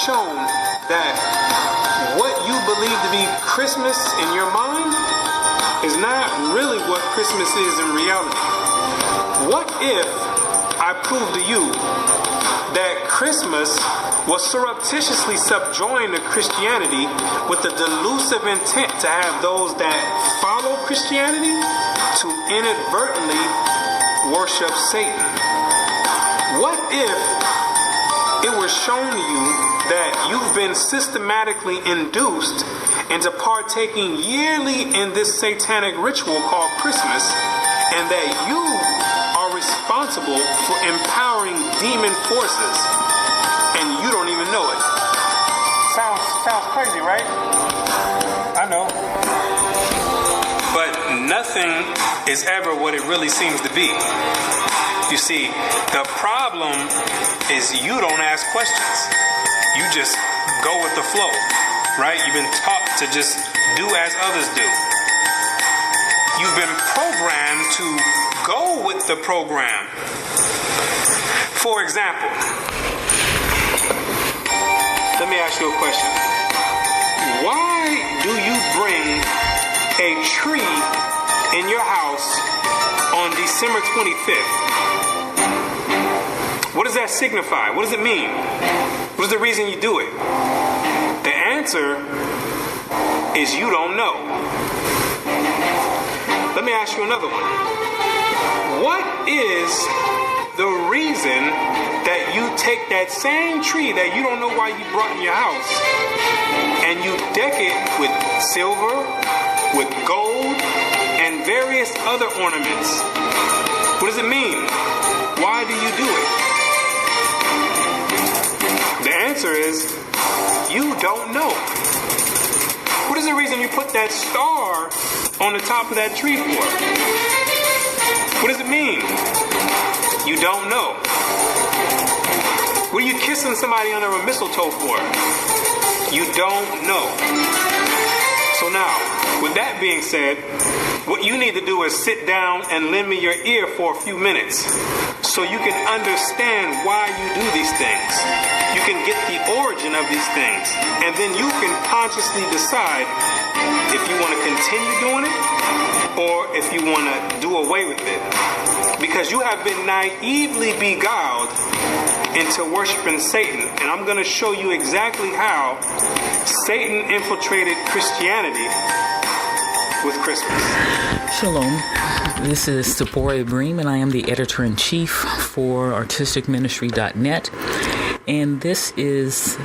shown that what you believe to be Christmas in your mind is not really what Christmas is in reality. What if I prove to you that Christmas was surreptitiously subjoined to Christianity with the delusive intent to have those that follow Christianity to inadvertently worship Satan? What if it was shown to you that you've been systematically induced into partaking yearly in this satanic ritual called Christmas, and that you are responsible for empowering demon forces, and you don't even know it? Sounds crazy, right? I know. But nothing is ever what it really seems to be. You see, the problem is you don't ask questions. You just go with the flow, right? You've been taught to just do as others do. You've been programmed to go with the program. For example, let me ask you a question. Why do you bring a tree in your house on December 25th? What does that signify? What does it mean? What is the reason you do it? The answer is you don't know. Let me ask you another one. What is the reason that you take that same tree that you don't know why you brought in your house and you deck it with silver, with gold, and various other ornaments? What does it mean? Why do you do it? The answer is you don't know. What is the reason you put that star on the top of that tree for? What does it mean? You don't know. What are you kissing somebody under a mistletoe for? You don't know. So now, with that being said, what you need to do is sit down and lend me your ear for a few minutes so you can understand why you do these things. You can get the origin of these things, and then you can consciously decide if you want to continue doing it or if you want to do away with it. Because you have been naively beguiled into worshiping Satan, and I'm going to show you exactly how Satan infiltrated Christianity with Christmas. Shalom. This is Sephora Ibrahim, and I am the editor-in-chief for artisticministry.net. And this is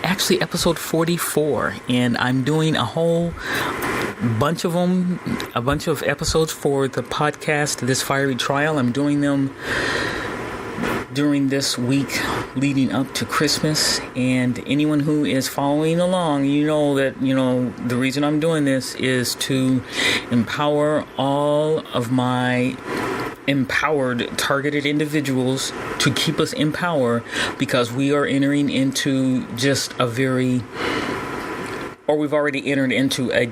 actually episode 44, and I'm doing a whole bunch of episodes for the podcast, This Fiery Trial. I'm doing them during this week leading up to Christmas, and anyone who is following along, the reason I'm doing this is to empower all of my empowered, targeted individuals to keep us in power, because we are entering into we've already entered into a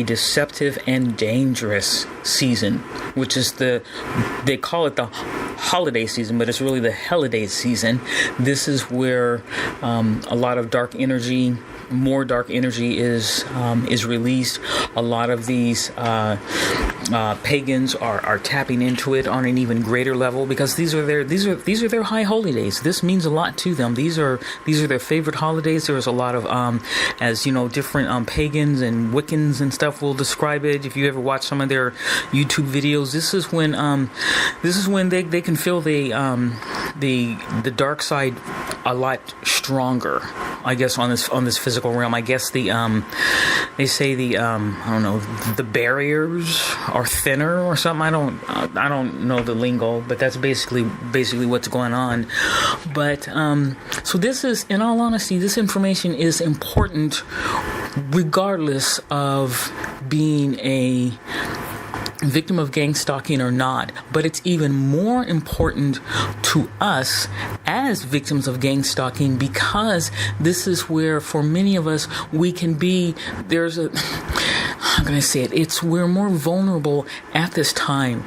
deceptive and dangerous season, which is they call it the holiday season, but it's really the holiday season. This is where a lot of more dark energy is released. A lot of these pagans are tapping into it on an even greater level, because these are their high holidays. This means a lot to them. These are their favorite holidays. There's a lot of different pagans and Wiccans and stuff will describe it. If you ever watch some of their YouTube videos, this is when they can feel the dark side a lot stronger, I guess, on this physical realm. I guess they say the barriers are thinner or something. I don't know the lingo, but that's basically what's going on. But so this is, in all honesty, this information is important regardless of being a victim of gang stalking or not, but it's even more important to us as victims of gang stalking, because this is where, for many of us, we can be, how can I say it? We're more vulnerable at this time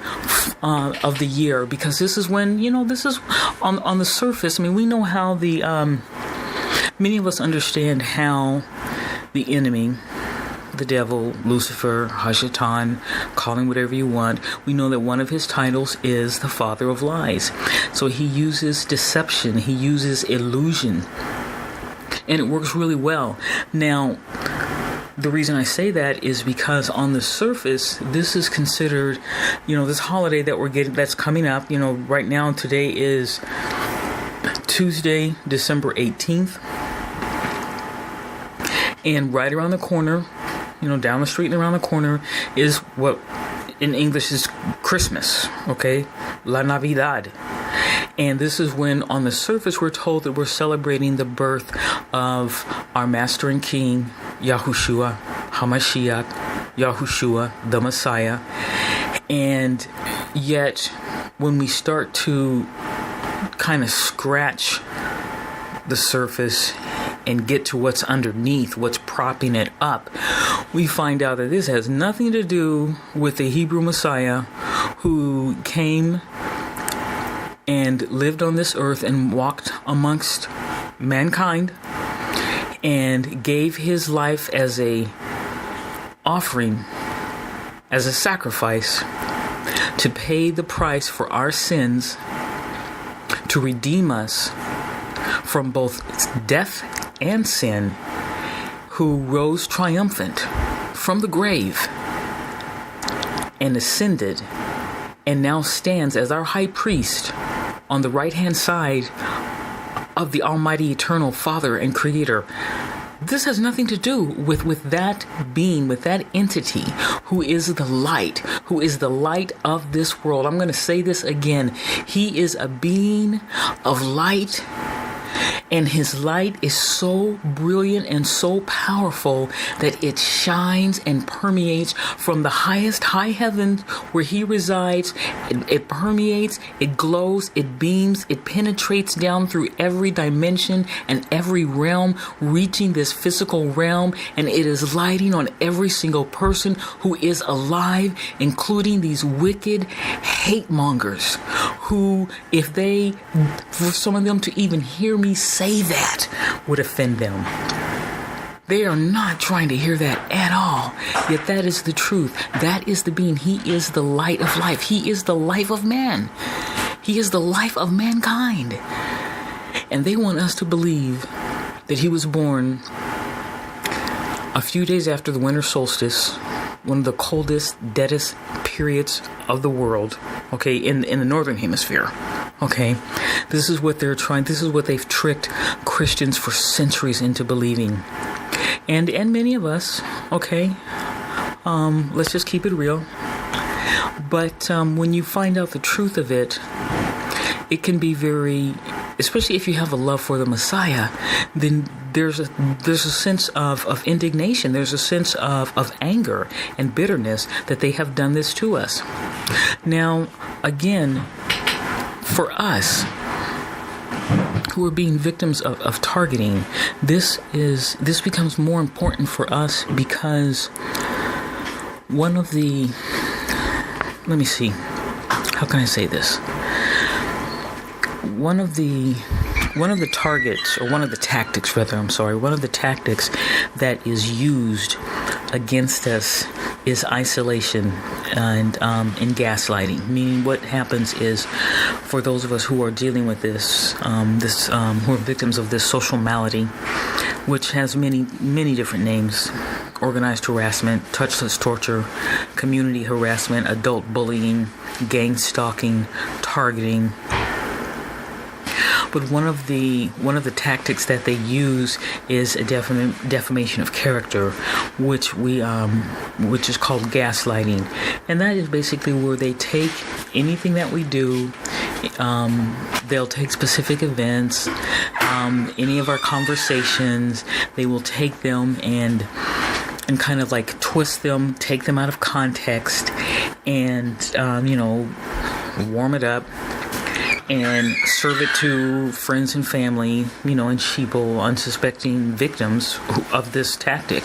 of the year, because this is when, this is on the surface. I mean, we know how many of us understand how the enemy, the devil, Lucifer, Hashatan, call him whatever you want. We know that one of his titles is the father of lies. So he uses deception, he uses illusion, and it works really well. Now, the reason I say that is because on the surface, this is considered, this holiday that we're getting, that's coming up, right now, today is Tuesday, December 18th. And right around the corner, down the street and around the corner is what in English is Christmas, okay? La Navidad. And this is when, on the surface, we're told that we're celebrating the birth of our Master and King, Yahushua HaMashiach, Yahushua, the Messiah. And yet, when we start to kind of scratch the surface and get to what's underneath, what's propping it up, we find out that this has nothing to do with the Hebrew Messiah who came and lived on this earth and walked amongst mankind and gave his life as a offering, as a sacrifice, to pay the price for our sins, to redeem us from both death and sin, who rose triumphant from the grave and ascended and now stands as our high priest on the right-hand side of the Almighty Eternal Father and Creator. This has nothing to do with that being, with that entity who is the light of this world. I'm going to say this again. He is a being of light, and his light is so brilliant and so powerful that it shines and permeates from the highest high heavens where he resides. It permeates, it glows, it beams, it penetrates down through every dimension and every realm, reaching this physical realm, and it is lighting on every single person who is alive, including these wicked hate mongers who, if they, for some of them to even hear me say that, would offend them. They are not trying to hear that at all. Yet that is the truth. That is the being. He is the light of life. He is the life of man. He is the life of mankind. And they want us to believe that he was born a few days after the winter solstice, one of the coldest, deadest periods of the world, okay, in the northern hemisphere. Okay, this is what they've tricked Christians for centuries into believing. And many of us, okay, let's just keep it real. But when you find out the truth of it, it can be very, especially if you have a love for the Messiah, then there's a sense of indignation. There's a sense of anger and bitterness that they have done this to us. Now, again, for us who are being victims of targeting, this becomes more important for us because one of the, let me see, how can I say this? One of the targets, or one of the tactics that is used against us is isolation and gaslighting. Meaning, what happens is, for those of us who are dealing with this, who are victims of this social malady, which has many different names: organized harassment, touchless torture, community harassment, adult bullying, gang-stalking, targeting. But one of the tactics that they use is a defamation of character, which is called gaslighting, and that is basically where they take anything that we do. They'll take specific events, any of our conversations. They will take them and kind of like twist them, take them out of context, and warm it up and serve it to friends and family, and sheeple, unsuspecting victims of this tactic.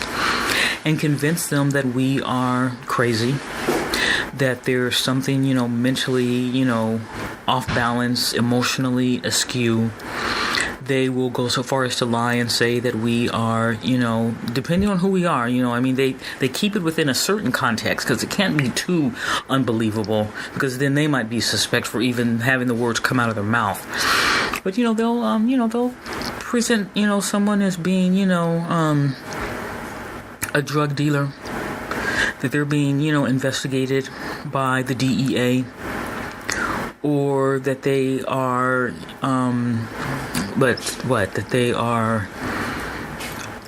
and convince them that we are crazy, that there's something, mentally, off balance, emotionally askew. They will go so far as to lie and say that we are, depending on who we are, they keep it within a certain context because it can't be too unbelievable, because then they might be suspect for even having the words come out of their mouth. But, they'll present, someone as being, a drug dealer, that they're being, investigated by the DEA, or that they are, that they are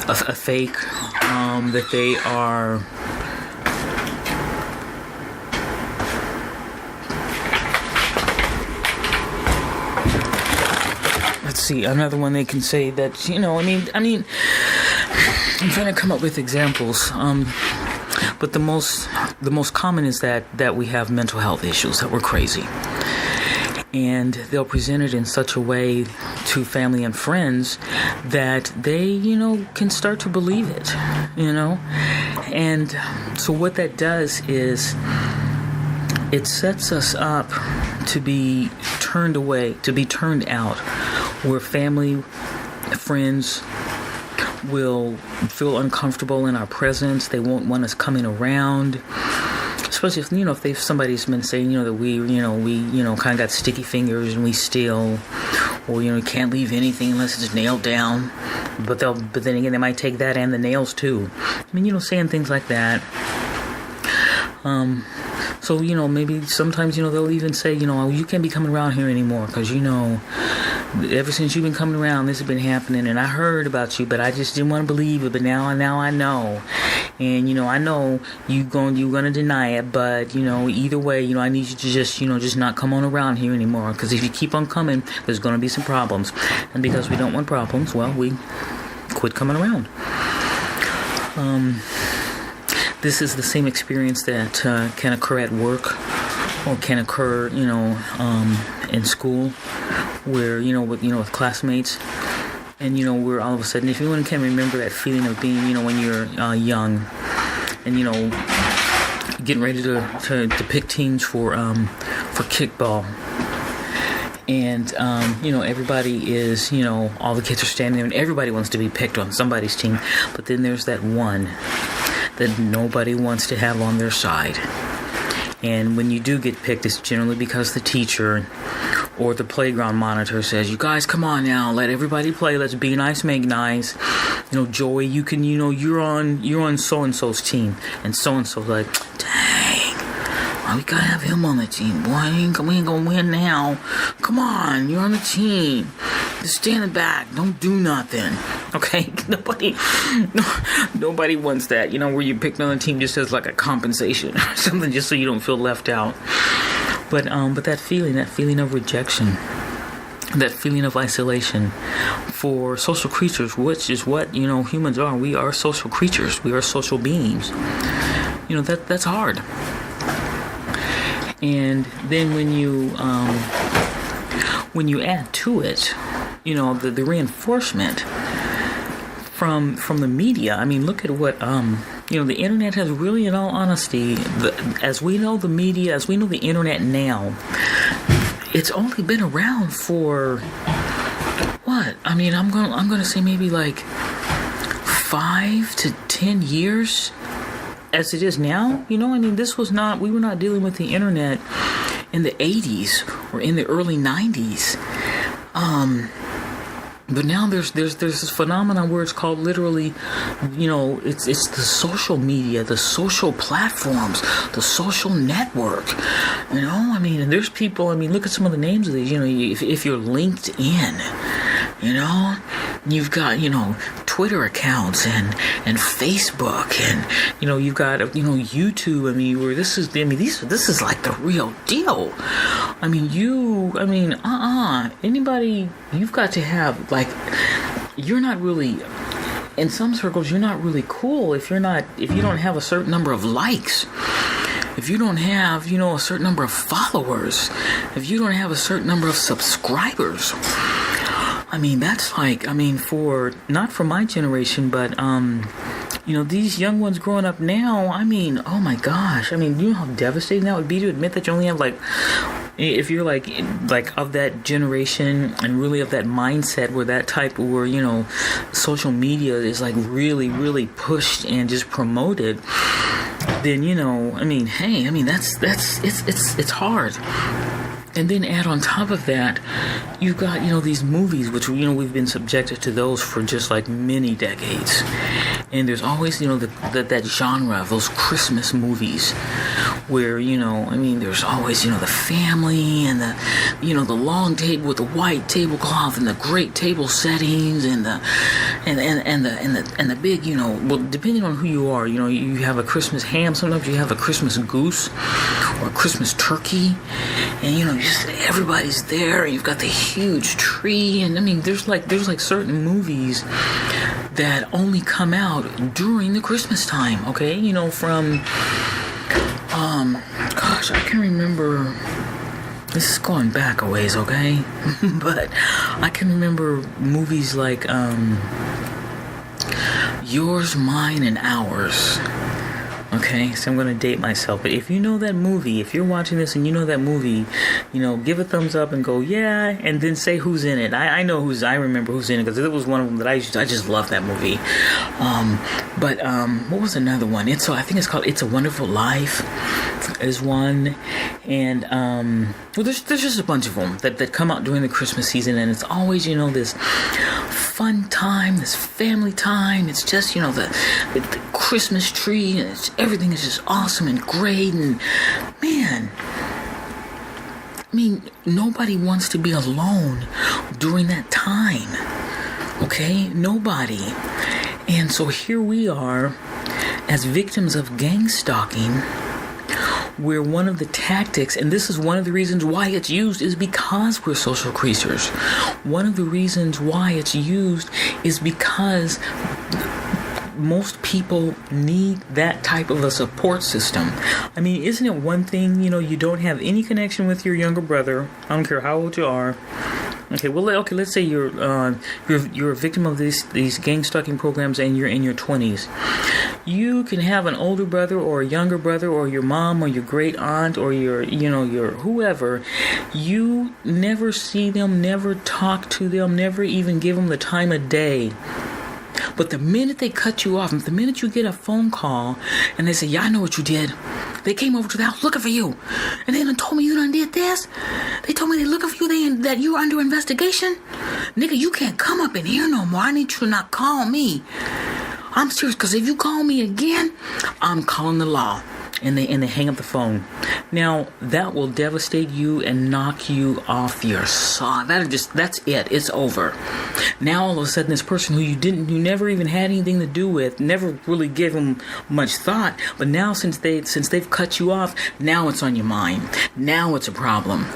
a fake, that they are, let's see, another one they can say that, I'm trying to come up with examples, but the most common is that we have mental health issues, that we're crazy. And they'll present it in such a way to family and friends that they, can start to believe it, And so what that does is it sets us up to be turned away, to be turned out, where family, friends will feel uncomfortable in our presence. They won't want us coming around. Especially if somebody's been saying, that we kind of got sticky fingers and we steal, or can't leave anything unless it's nailed down. But then again, they might take that and the nails too. Saying things like that. So maybe sometimes they'll even say, you can't be coming around here anymore because ever since you've been coming around, this has been happening, and I heard about you, but I just didn't want to believe it. But now I know. And, I know you're going to deny it, but, either way, I need you to just not come on around here anymore. Because if you keep on coming, there's going to be some problems. And because we don't want problems, well, we quit coming around. This is the same experience that can occur at work, or can occur, in school, where, with classmates. And, we're all of a sudden, if anyone can remember that feeling of being, when you're young and, getting ready to pick teams for kickball. And, everybody is, all the kids are standing there and everybody wants to be picked on somebody's team. But then there's that one that nobody wants to have on their side. And when you do get picked, it's generally because the teacher or the playground monitor says, you guys, come on now, let everybody play, let's be nice, make nice. Joey, you can, you're on so-and-so's team. And so-and-so's like, dang, well, we gotta have him on the team. Boy, we ain't gonna win now. Come on, you're on the team. Just stand in the back, don't do nothing. Okay, nobody wants that, where you picked on the team just as like a compensation or something, just so you don't feel left out. But that feeling of rejection, that feeling of isolation, for social creatures, which is what humans are. We are social creatures. We are social beings. That's hard. And then when you add to it, the reinforcement from the media. Look at what the internet has really, in all honesty, as we know the media, as we know the internet now, it's only been around for what? I'm gonna say maybe like 5 to 10 years, as it is now. We were not dealing with the internet in the 80s or in the early 90s. But now there's this phenomenon where it's called literally, it's the social media, the social platforms, the social network. And there's people. Look at some of the names of these. If you're LinkedIn, you've got Twitter accounts and Facebook, and you've got YouTube. Where this is like the real deal. Anybody, you've got to have, like, you're not really, in some circles, you're not really cool if you don't have a certain number of likes, if you don't have, a certain number of followers, if you don't have a certain number of subscribers. That's like, not for my generation, but, these young ones growing up now, I mean, oh my gosh. I mean, you know how devastating that would be to admit that you only have like, if you're like of that generation and really of that mindset where social media is like really, really pushed and just promoted, then, I mean, hey, I mean, it's hard. And then add on top of that, you've got, these movies, which, we've been subjected to those for just like many decades. And there's always, that genre of those Christmas movies where, there's always, the family and the long table with the white tablecloth and the great table settings and the big, well, depending on who you are, you have a Christmas ham, sometimes you have a Christmas goose or a Christmas turkey, and, just everybody's there, and you've got the huge tree, and I mean, there's like certain movies that only come out during the Christmas time, okay? From, gosh, I can remember, this is going back a ways, okay? But I can remember movies like, Yours, Mine, and Ours. Okay, so I'm going to date myself. But if you know that movie, if you're watching this and you know that movie, give a thumbs up and go, yeah, and then say who's in it. I remember who's in it because it was one of them that I just love that movie. But what was another one? I think it's called It's a Wonderful Life is one. And, well, there's just a bunch of them that come out during the Christmas season, and it's always, this fun time, this family time. It's just, the Christmas tree, and everything is just awesome and great, and man, I mean, nobody wants to be alone during that time, okay? Nobody. And so here we are as victims of gang-stalking, where one of the tactics, and this is one of the reasons why it's used, is because we're social creatures. One of the reasons why it's used is because most people need that type of a support system. I mean, isn't it one thing, you don't have any connection with your younger brother, I don't care how old you are. Okay, let's say you're a victim of these gang stalking programs and you're in your 20s. You can have an older brother or a younger brother or your mom or your great aunt or your whoever. You never see them, never talk to them, never even give them the time of day. But the minute they cut you off, the minute you get a phone call and they say, yeah, I know what you did. They came over to the house looking for you. And they done told me you done did this. They told me they looking for you, that you were under investigation. Nigga, you can't come up in here no more. I need you to not call me. I'm serious, because if you call me again, I'm calling the law. And they hang up the phone. Now, that will devastate you and knock you off your saw. That's it. It's over. Now, all of a sudden, this person who you never even had anything to do with, never really gave them much thought, but now since they've cut you off, now it's on your mind. Now it's a problem.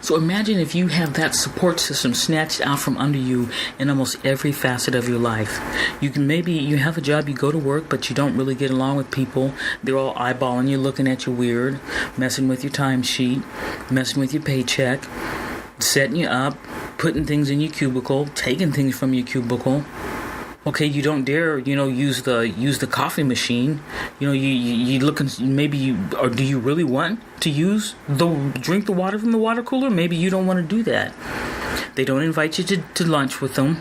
So imagine if you have that support system snatched out from under you in almost every facet of your life. You have a job, you go to work, but you don't really get along with people. They're all eyeballing you, looking at you weird, messing with your timesheet, messing with your paycheck, setting you up, putting things in your cubicle, taking things from your cubicle. Okay, you don't dare, use the coffee machine. You looking, or do you really want to drink the water from the water cooler? Maybe you don't want to do that. They don't invite you to lunch with them.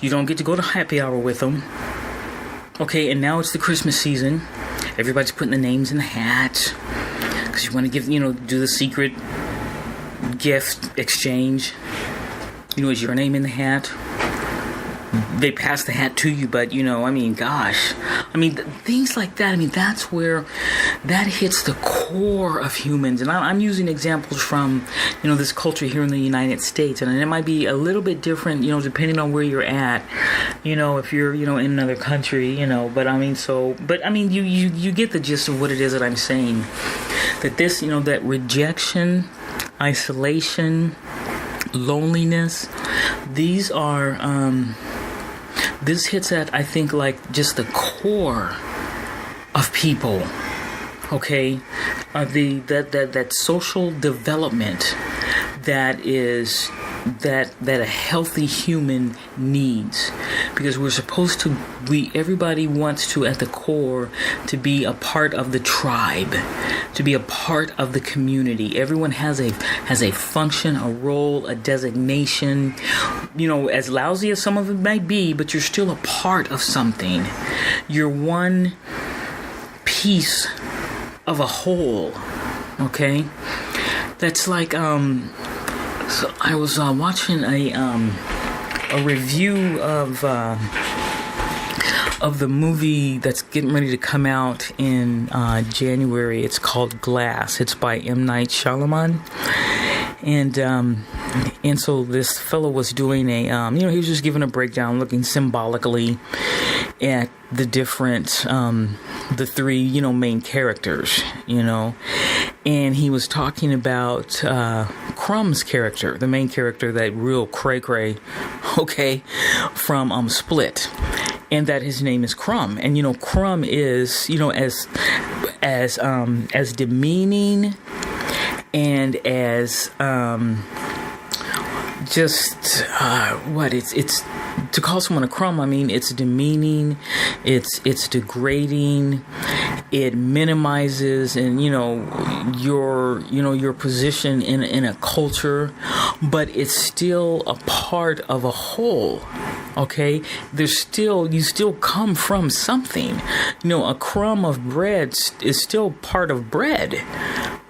You don't get to go to happy hour with them. Okay, and now it's the Christmas season. Everybody's putting the names in the hat because you want to do the secret gift exchange. Is your name in the hat? They pass the hat to you, but gosh, things like that. That's where that hits the core of humans. And I'm using examples from this culture here in the United States, and it might be a little bit different depending on where you're at, if you're in another country, but you get the gist of what it is that I'm saying. That this that rejection, isolation, loneliness, these are this hits at, I think, like just the core of people. Okay, that social development that is that a healthy human needs, because we're supposed to, everybody wants to, at the core, to be a part of the tribe, to be a part of the community. Everyone has a function, a role, a designation, as lousy as some of it might be, but you're still a part of something. You're one piece of a whole. Okay, that's like so I was watching a review of the movie that's getting ready to come out in January. It's called Glass. It's by M. Night Shyamalan. And so this fellow was doing he was just giving a breakdown, looking symbolically at the different, the three, main characters, and he was talking about Crumb's character, the main character, that real cray-cray, okay, from Split, and that his name is Crumb, and Crumb is, as demeaning and as it's to call someone a crumb. I mean, it's demeaning, it's degrading, it minimizes, and your position in a culture, but it's still a part of a whole. Okay, you still come from something. A crumb of bread is still part of bread.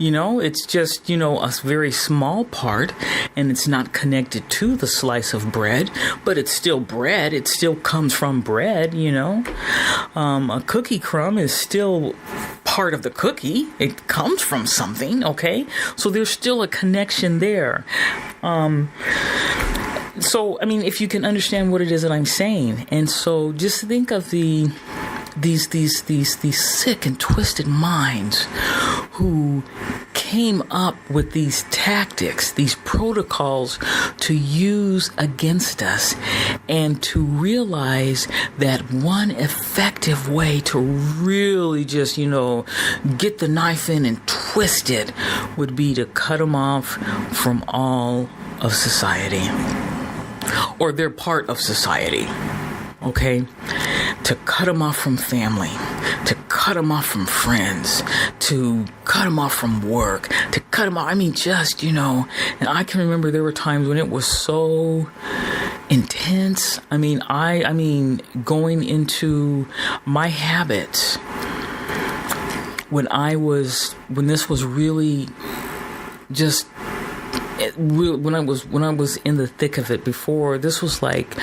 It's just, a very small part, and it's not connected to the slice of bread, but it's still bread. It still comes from bread, A cookie crumb is still part of the cookie. It comes from something, okay? So there's still a connection there. So, I mean, if you can understand what it is that I'm saying. And so just think of these sick and twisted minds who came up with these tactics, these protocols to use against us, and to realize that one effective way to really just, get the knife in and twist it would be to cut them off from all of society, or they're part of society. Okay, to cut them off from family, to cut them off from friends, to cut them off from work, to cut them off. I mean, just, and I can remember there were times when it was so intense. I mean, going into my habits when this was really just, when I was in the thick of it before. This was like,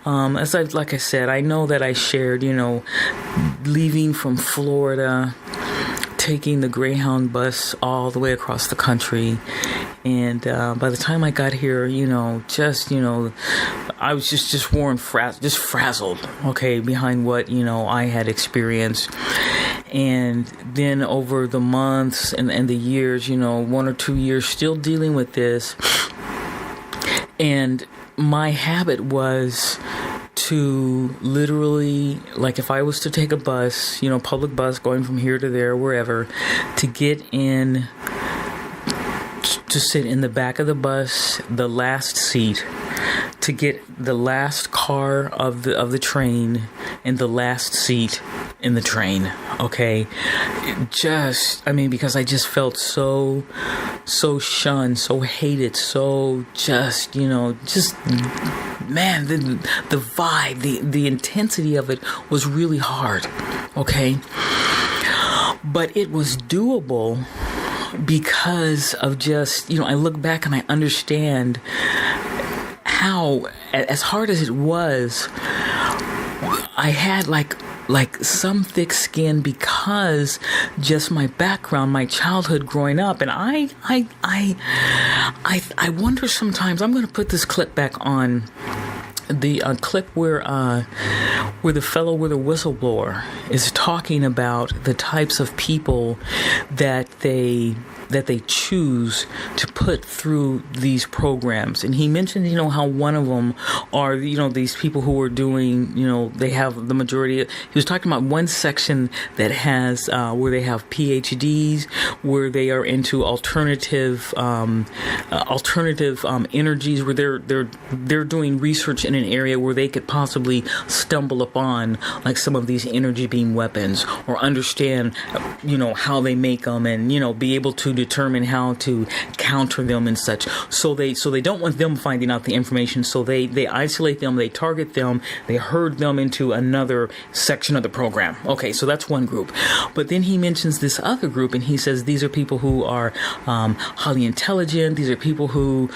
like I said, I know that I shared, leaving from Florida, taking the Greyhound bus all the way across the country. And by the time I got here, I was just worn, just frazzled, okay, behind what, I had experienced. And then over the months and the years, 1 or 2 years, still dealing with this. And my habit was to literally, like, if I was to take a bus, public bus going from here to there, wherever, to get in, to sit in the back of the bus, the last seat, to get the last car of the train and the last seat in the train. Okay, because I just felt so shunned, so hated, so man, the vibe, the intensity of it was really hard. Okay, but it was doable because of just, I look back and I understand how, as hard as it was, I had like some thick skin because just my background, my childhood growing up. And I wonder sometimes, I'm going to put this clip back on, the clip where where the whistleblower is talking about the types of people that they choose to put through these programs. And he mentioned, how one of them are, these people who are doing, they have the majority. He was talking about one section that has, where they have PhDs, where they are into alternative energies, where they're doing research in an area where they could possibly stumble upon like some of these energy beam weapons, or understand, how they make them, and, be able to determine how to counter them and such. So they don't want them finding out the information. So they isolate them, they target them, they herd them into another section of the program. Okay, so that's one group. But then he mentions this other group, and he says these are people who are highly intelligent. These are people who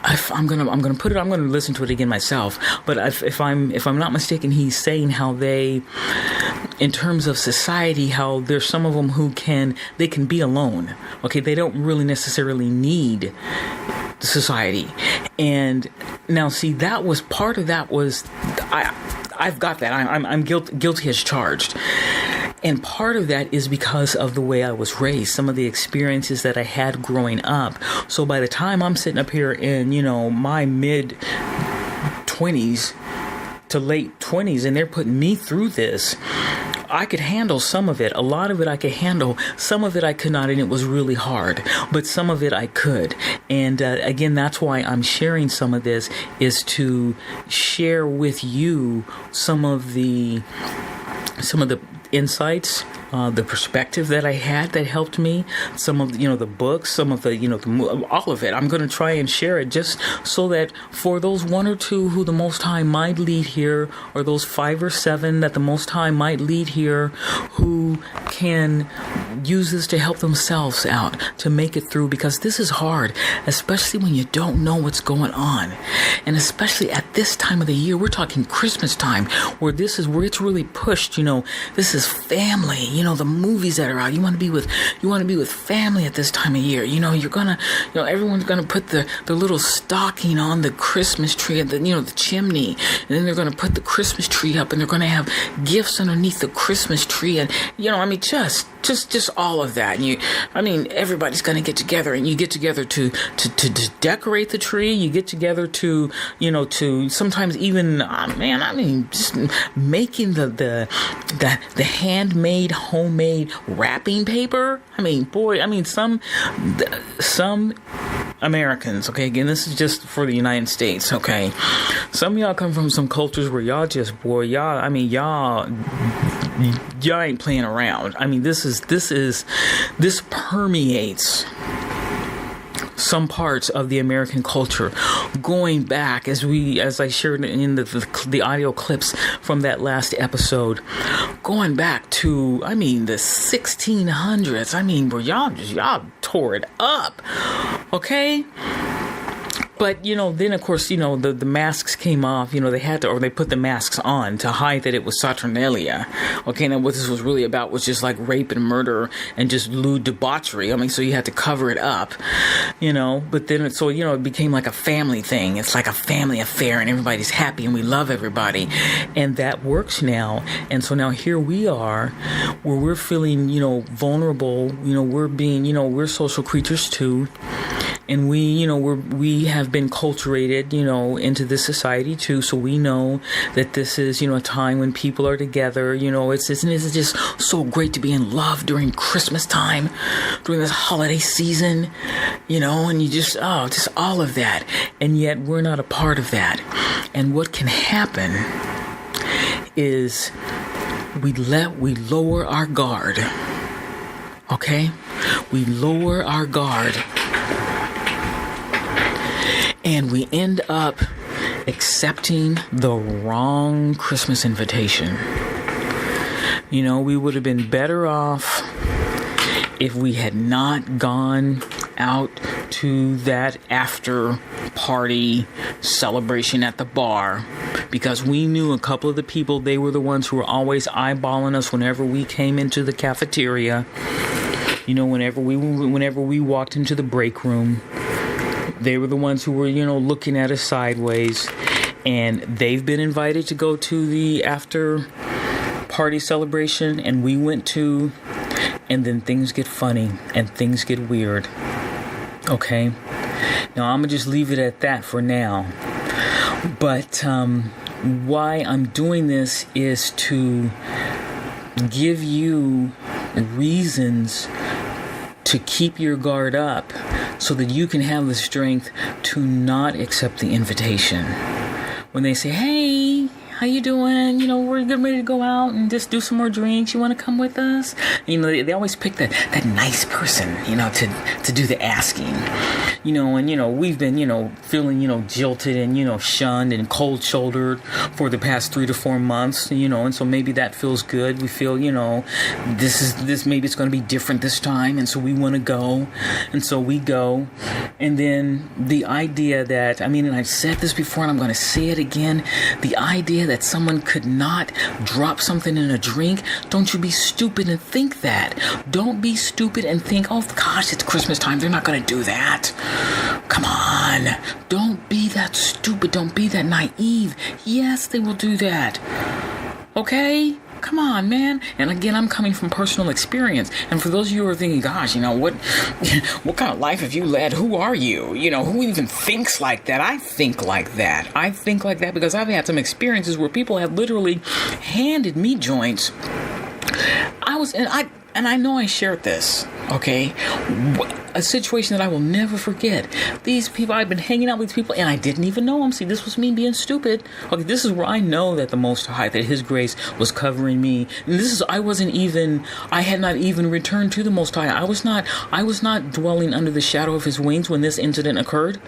I'm gonna listen to it again myself. But if I'm not mistaken, he's saying how they, in terms of society, how there's some of them who can be alone. Okay, they don't really necessarily need society. And now, see, that was part of that was I've got that. I'm guilty as charged. And part of that is because of the way I was raised, some of the experiences that I had growing up. So by the time I'm sitting up here in, my mid 20s to late 20s, and they're putting me through this, I could handle some of it. A lot of it I could handle. Some of it I could not, and it was really hard. But some of it I could. And again, that's why I'm sharing some of this, is to share with you some of the insights, the perspective that I had that helped me, some of the books, some of the all of it. I'm going to try and share it just so that for those one or two who the Most High might lead here, or those 5 or 7 that the Most High might lead here, who can use this to help themselves out, to make it through, because this is hard, especially when you don't know what's going on. And especially at this time of the year, we're talking Christmas time, where it's really pushed. This is family. The movies that are out. You want to be with family at this time of year. Everyone's gonna put the little stocking on the Christmas tree at the chimney, and then they're gonna put the Christmas tree up, and they're gonna have gifts underneath the Christmas tree, and just all of that. And everybody's gonna get together, and you get together to decorate the tree. You get together to sometimes even just making the handmade, homemade wrapping paper. Some Americans, okay, again, this is just for the United States, okay, some of y'all come from some cultures where y'all ain't playing around. This permeates some parts of the American culture, going back, as I shared in the audio clips from that last episode, going back to the 1600s. Where y'all tore it up, okay? But, then, of course, the masks came off. They had to, or they put the masks on to hide that it was Saturnalia. Okay, now what this was really about was just like rape and murder and just lewd debauchery. So you had to cover it up, But then, it became like a family thing. It's like a family affair, and everybody's happy, and we love everybody. And that works now. And so now here we are, where we're feeling, vulnerable. We're social creatures too. And we have been culturated, into this society too. So we know that this is, a time when people are together. Isn't it just so great to be in love during Christmas time, during this holiday season, and you just all of that. And yet we're not a part of that. And what can happen is we lower our guard. Okay? We lower our guard. And we end up accepting the wrong Christmas invitation. We would have been better off if we had not gone out to that after party celebration at the bar, because we knew a couple of the people, they were the ones who were always eyeballing us whenever we came into the cafeteria. Whenever we walked into the break room. They were the ones who were, looking at us sideways. and they've been invited to go to the after party celebration, and we went to, and then things get funny and things get weird. Okay? Now, I'm going to just leave it at that for now. But why I'm doing this is to give you reasons to keep your guard up so that you can have the strength to not accept the invitation. When they say, hey, how you doing? You know, we're getting ready to go out and just do some more drinks. You want to come with us? You know, they always pick that nice person, you know, to do the asking. You know, and, you know, we've been, you know, feeling, you know, jilted and, you know, shunned and cold-shouldered for the past 3 to 4 months, you know, and so maybe that feels good. We feel, you know, maybe it's going to be different this time, and so we want to go, and so we go. And then the idea that, I mean, and I've said this before and I'm going to say it again, the idea that someone could not drop something in a drink, don't you be stupid and think that. Don't be stupid and think, oh gosh, it's Christmas time, they're not going to do that. Come on, don't be that stupid, don't be that naive. Yes, they will do that. Okay? Come on, man. And again, I'm coming from personal experience. And for those of you who are thinking, gosh, you know, what kind of life have you led? Who are you? You know, who even thinks like that? I think like that. I think like that because I've had some experiences where people have literally handed me joints. And I know I shared this, okay? A situation that I will never forget. These people, I've been hanging out with these people, and I didn't even know them. See, this was me being stupid. Okay, this is where I know that the Most High, that His grace was covering me. And I had not even returned to the Most High. I was not dwelling under the shadow of His wings when this incident occurred.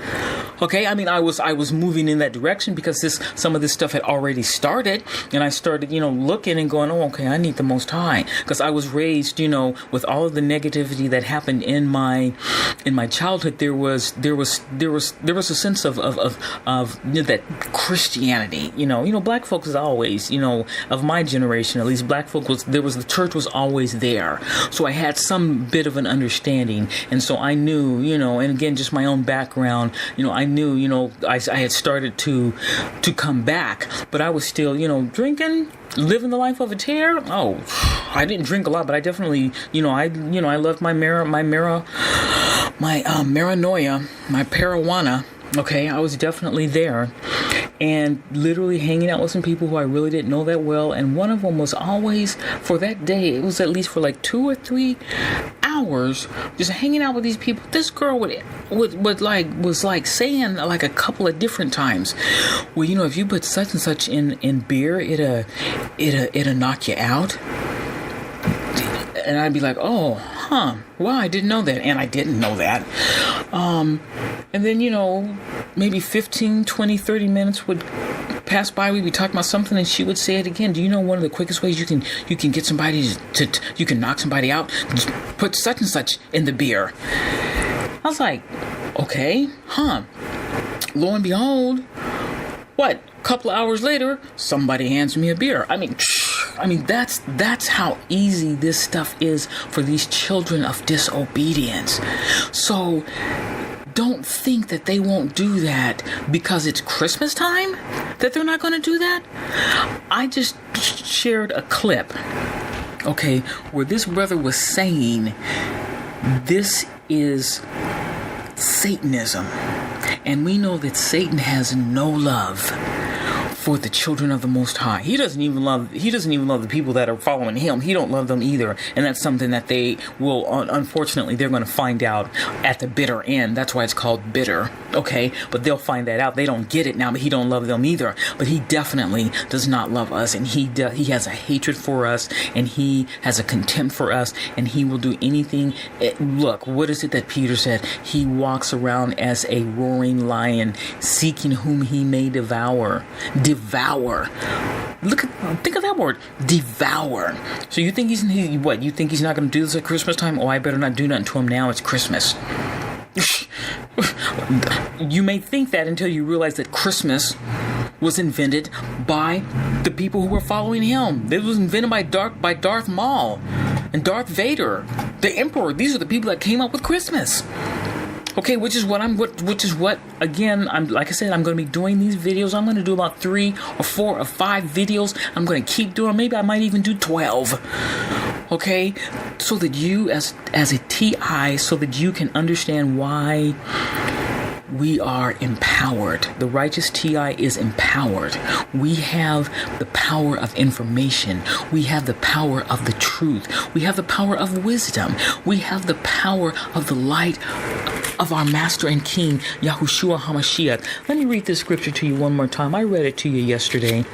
Okay, I mean, I was moving in that direction because some of this stuff had already started, and I started, you know, looking and going, oh, okay, I need the Most High, because I was raised, you know, with all of the negativity that happened in my childhood. There was a sense of you know, that Christianity, you know, black folks is always, you know, of my generation at least, black folk the church was always there, so I had some bit of an understanding, and so I knew, you know, and again, just my own background, you know, I knew, you know, I had started to come back, but I was still, you know, drinking, living the life of a tear. Oh, I didn't drink a lot, but I definitely, I loved my paranoia, my marijuana. Okay, I was definitely there, and literally hanging out with some people who I really didn't know that well. And one of them was always, for that day, it was at least for like 2 or 3 hours, just hanging out with these people. This girl was saying like a couple of different times, well, you know, if you put such and such in beer, it'll knock you out. And I'd be like, oh, well, I didn't know that. And I didn't know that. And then, you know, maybe 15, 20, 30 minutes would pass by. We'd be talking about something and she would say it again. Do you know one of the quickest ways you can get somebody you can knock somebody out? Just put such and such in the beer. I was like, okay, Lo and behold, what? A couple of hours later, somebody hands me a beer. I mean, that's how easy this stuff is for these children of disobedience. So don't think that they won't do that because it's Christmas time, that they're not going to do that. I just shared a clip, okay, where this brother was saying this is Satanism. And we know that Satan has no love for the children of the Most High. He doesn't even love the people that are following him. He don't love them either. And that's something that they will, unfortunately, they're going to find out at the bitter end. That's why it's called bitter. Okay? But they'll find that out. They don't get it now, but he don't love them either. But he definitely does not love us. And he has a hatred for us. And he has a contempt for us. And he will do anything. Look, what is it that Peter said? He walks around as a roaring lion, seeking whom he may devour. Devour. Think of that word, devour. So you think he's not going to do this at Christmas time? Oh, I better not do nothing to him now. It's Christmas. You may think that until you realize that Christmas was invented by the people who were following him. It was invented by Darth Maul and Darth Vader, the Emperor. These are the people that came up with Christmas. Okay, which is what again, I'm like I said, I'm going to be doing these videos. I'm going to do about 3 or 4 or 5 videos. I'm going to keep doing. Maybe I might even do 12. Okay, so that you as a TI, so that you can understand why we are empowered. The righteous TI is empowered. We have the power of information. We have the power of the truth. We have the power of wisdom. We have the power of the light of our Master and King, Yahushua HaMashiach. Let me read this scripture to you one more time. I read it to you yesterday.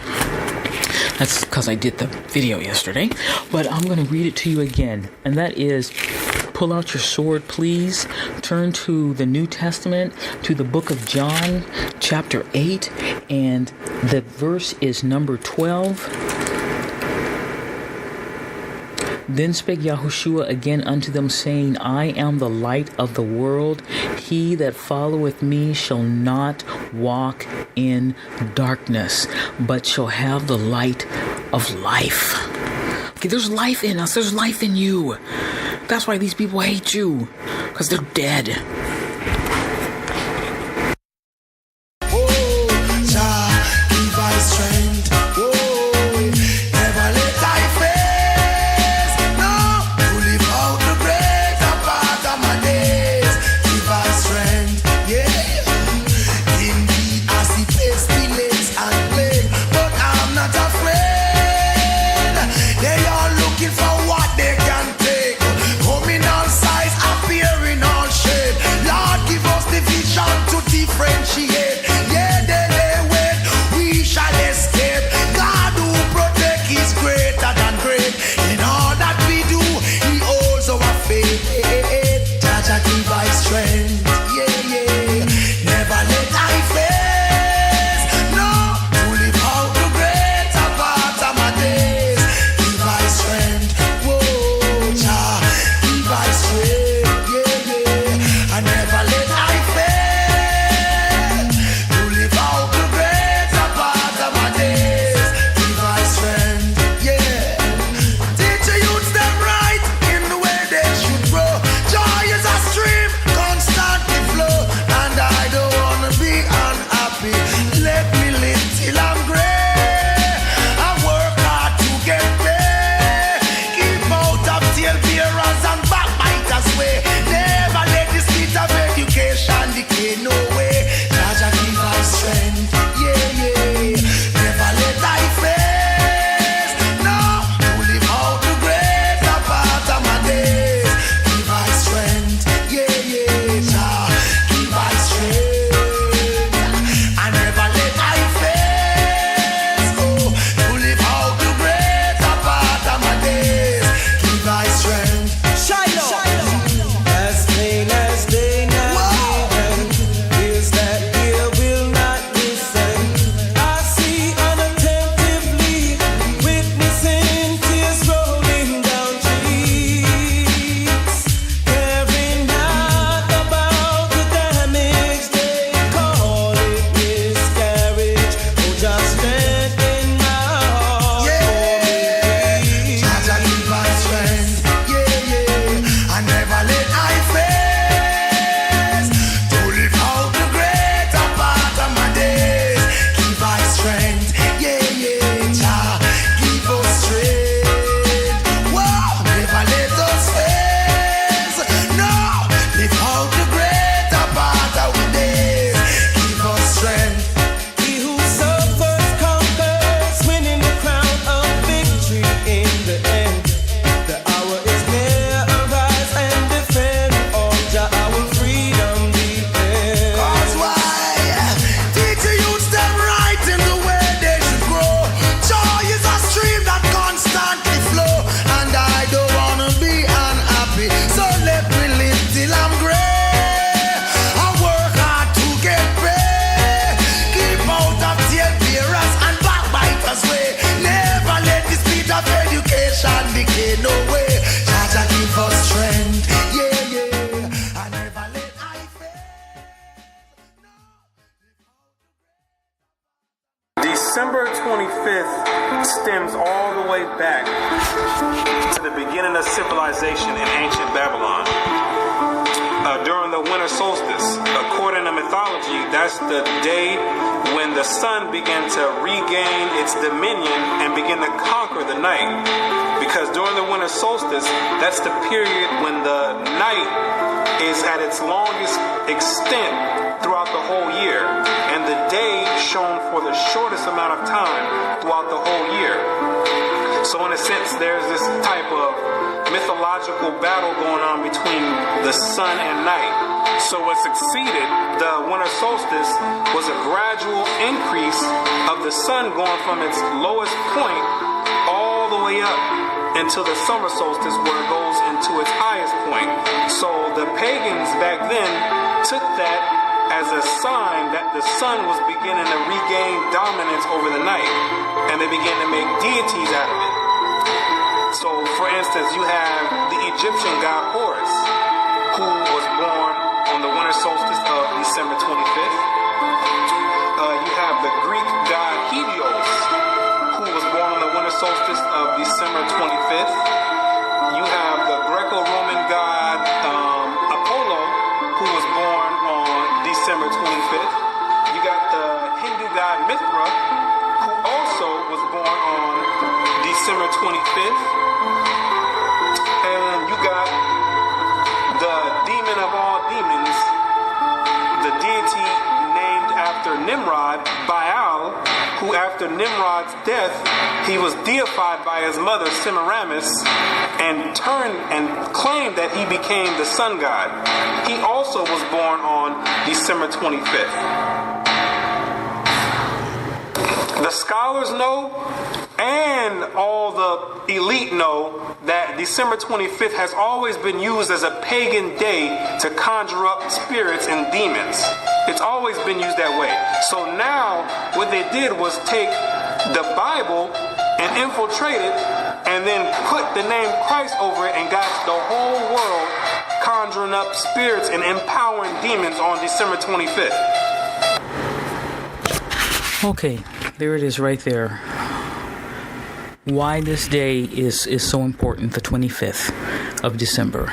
That's because I did the video yesterday. But I'm going to read it to you again. And that is, pull out your sword, please. Turn to the New Testament, to the book of John, chapter 8. And the verse is number 12. Then spake Yahushua again unto them, saying, I am the light of the world. He that followeth me shall not walk in darkness, but shall have the light of life. Okay, there's life in us. There's life in you. That's why these people hate you, because they're dead. For what they can take, coming all size, appearing all shape. mythology, that's the day when the sun began to regain its dominion and begin to conquer the night. Because during the winter solstice, that's the period when the night is at its longest extent throughout the whole year, and the day shone for the shortest amount of time throughout the whole year. So in a sense, there's this type of mythological battle going on between the sun and night. So what succeeded the winter solstice was a gradual increase of the sun going from its lowest point all the way up until the summer solstice, where it goes into its highest point. So the pagans back then took that as a sign that the sun was beginning to regain dominance over the night, and they began to make deities out of it. So, for instance, you have the Egyptian god Horus, who was born on the winter solstice of December 25th. You have the Greek god Helios, who was born on the winter solstice of December 25th. You have the Greco-Roman god Apollo, who was born on December 25th. You got the Hindu god Mithra, who also was born on December 25th. And you got the demon of all demons, the deity named after Nimrod, Baal, who after Nimrod's death, he was deified by his mother Semiramis and turned and claimed that he became the sun god. He also was born on December 25th. The scholars know, and all the elite know, that December 25th has always been used as a pagan day to conjure up spirits and demons. It's always been used that way. So now what they did was take the Bible and infiltrate it and then put the name Christ over it and got the whole world conjuring up spirits and empowering demons on December 25th. Okay, there it is right there. Why this day is so important, the 25th of December.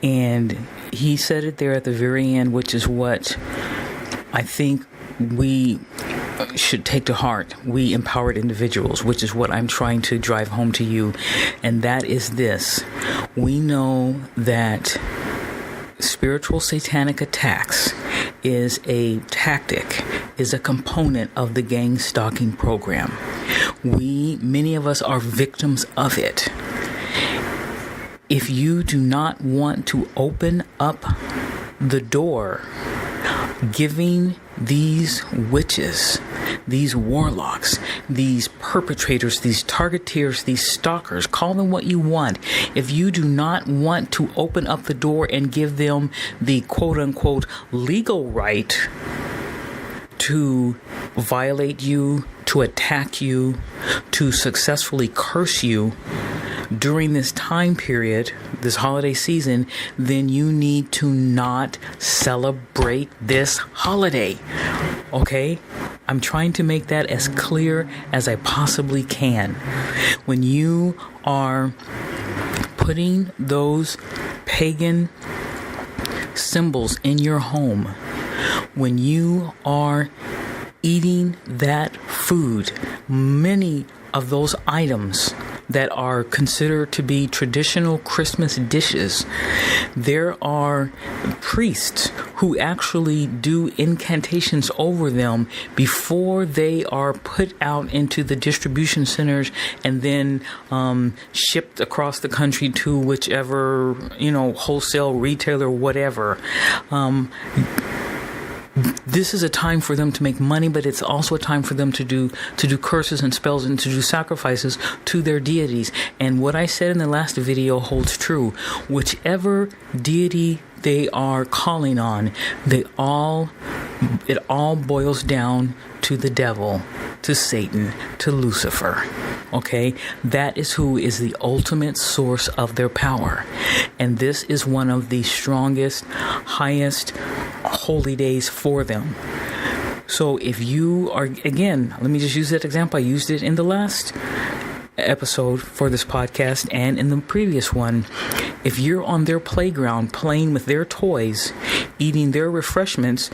And he said it there at the very end, which is what I think we should take to heart, we empowered individuals, which is what I'm trying to drive home to you. And that is this. We know that spiritual satanic attacks is a tactic, is a component of the gang-stalking program. Many of us are victims of it. If you do not want to open up the door, giving these witches, these warlocks, these perpetrators, these targeteers, these stalkers, call them what you want. If you do not want to open up the door and give them the quote-unquote legal right to violate you, to attack you, to successfully curse you during this time period, this holiday season, then you need to not celebrate this holiday. Okay? I'm trying to make that as clear as I possibly can. When you are putting those pagan symbols in your home, when you are eating that food, many of those items that are considered to be traditional Christmas dishes, there are priests who actually do incantations over them before they are put out into the distribution centers and then shipped across the country to whichever, wholesale retailer, whatever. This is a time for them to make money, but it's also a time for them to do curses and spells and to do sacrifices to their deities. And what I said in the last video holds true. Whichever deity they are calling on, it all boils down to the devil, to Satan, to Lucifer. Okay? That is who is the ultimate source of their power. And this is one of the strongest, highest holy days for them. So if you are, again, let me just use that example. I used it in the last episode for this podcast and in the previous one. If you're on their playground playing with their toys eating their refreshments,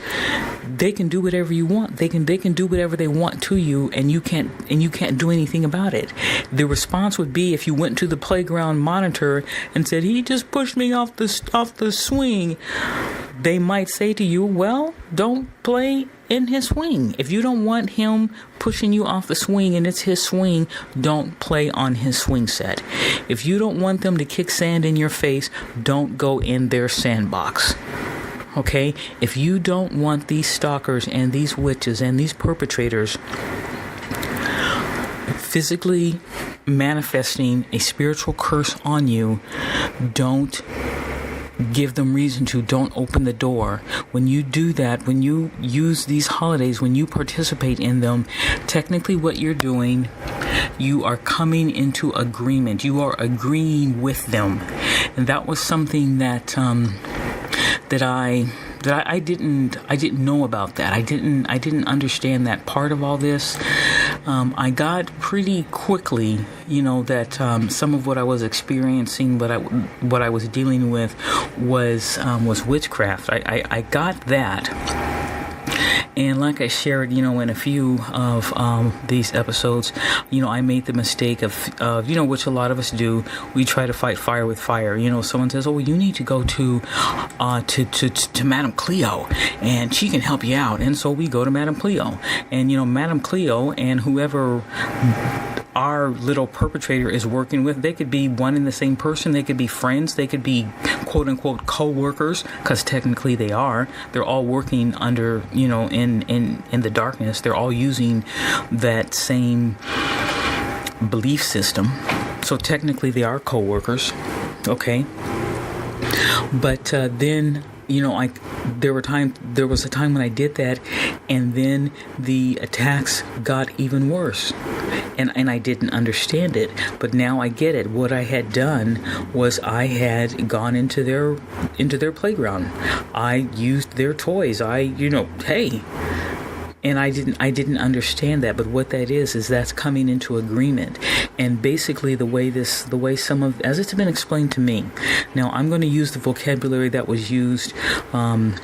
they can do whatever you want. They can do whatever they want to you, and you can't do anything about it. The response would be if you went to the playground monitor and said, "He just pushed me off the swing." They might say to you, "Well, don't play in his swing. If you don't want him pushing you off the swing and it's his swing, don't play on his swing set. If you don't want them to kick sand in your face, don't go in their sandbox." Okay? If you don't want these stalkers and these witches and these perpetrators physically manifesting a spiritual curse on you, don't give them reason to. Don't open the door. When you do that, when you use these holidays, when you participate in them, technically what you're doing, you are coming into agreement. You are agreeing with them. And that was something that I didn't know about that. I didn't understand that part of all this. I got pretty quickly, that some of what I was experiencing, what I was dealing with was witchcraft. I got that. And like I shared, in a few of these episodes, I made the mistake of which a lot of us do. We try to fight fire with fire. Someone says, "Oh, you need to go to Madame Cleo, and she can help you out." And so we go to Madame Cleo, and Madame Cleo and whoever our little perpetrator is working with, they could be one and the same person. They could be friends. They could be quote unquote co-workers, because technically they are. They're all working under, in the darkness. They're all using that same belief system. So technically they are co-workers. Okay. But then there was a time when I did that, and then the attacks got even worse. And I didn't understand it, but now I get it. What I had done was I had gone into their playground. I used their toys. Hey. And I didn't understand that, but what that is that's coming into agreement. And basically the way as it's been explained to me. Now I'm going to use the vocabulary that was used when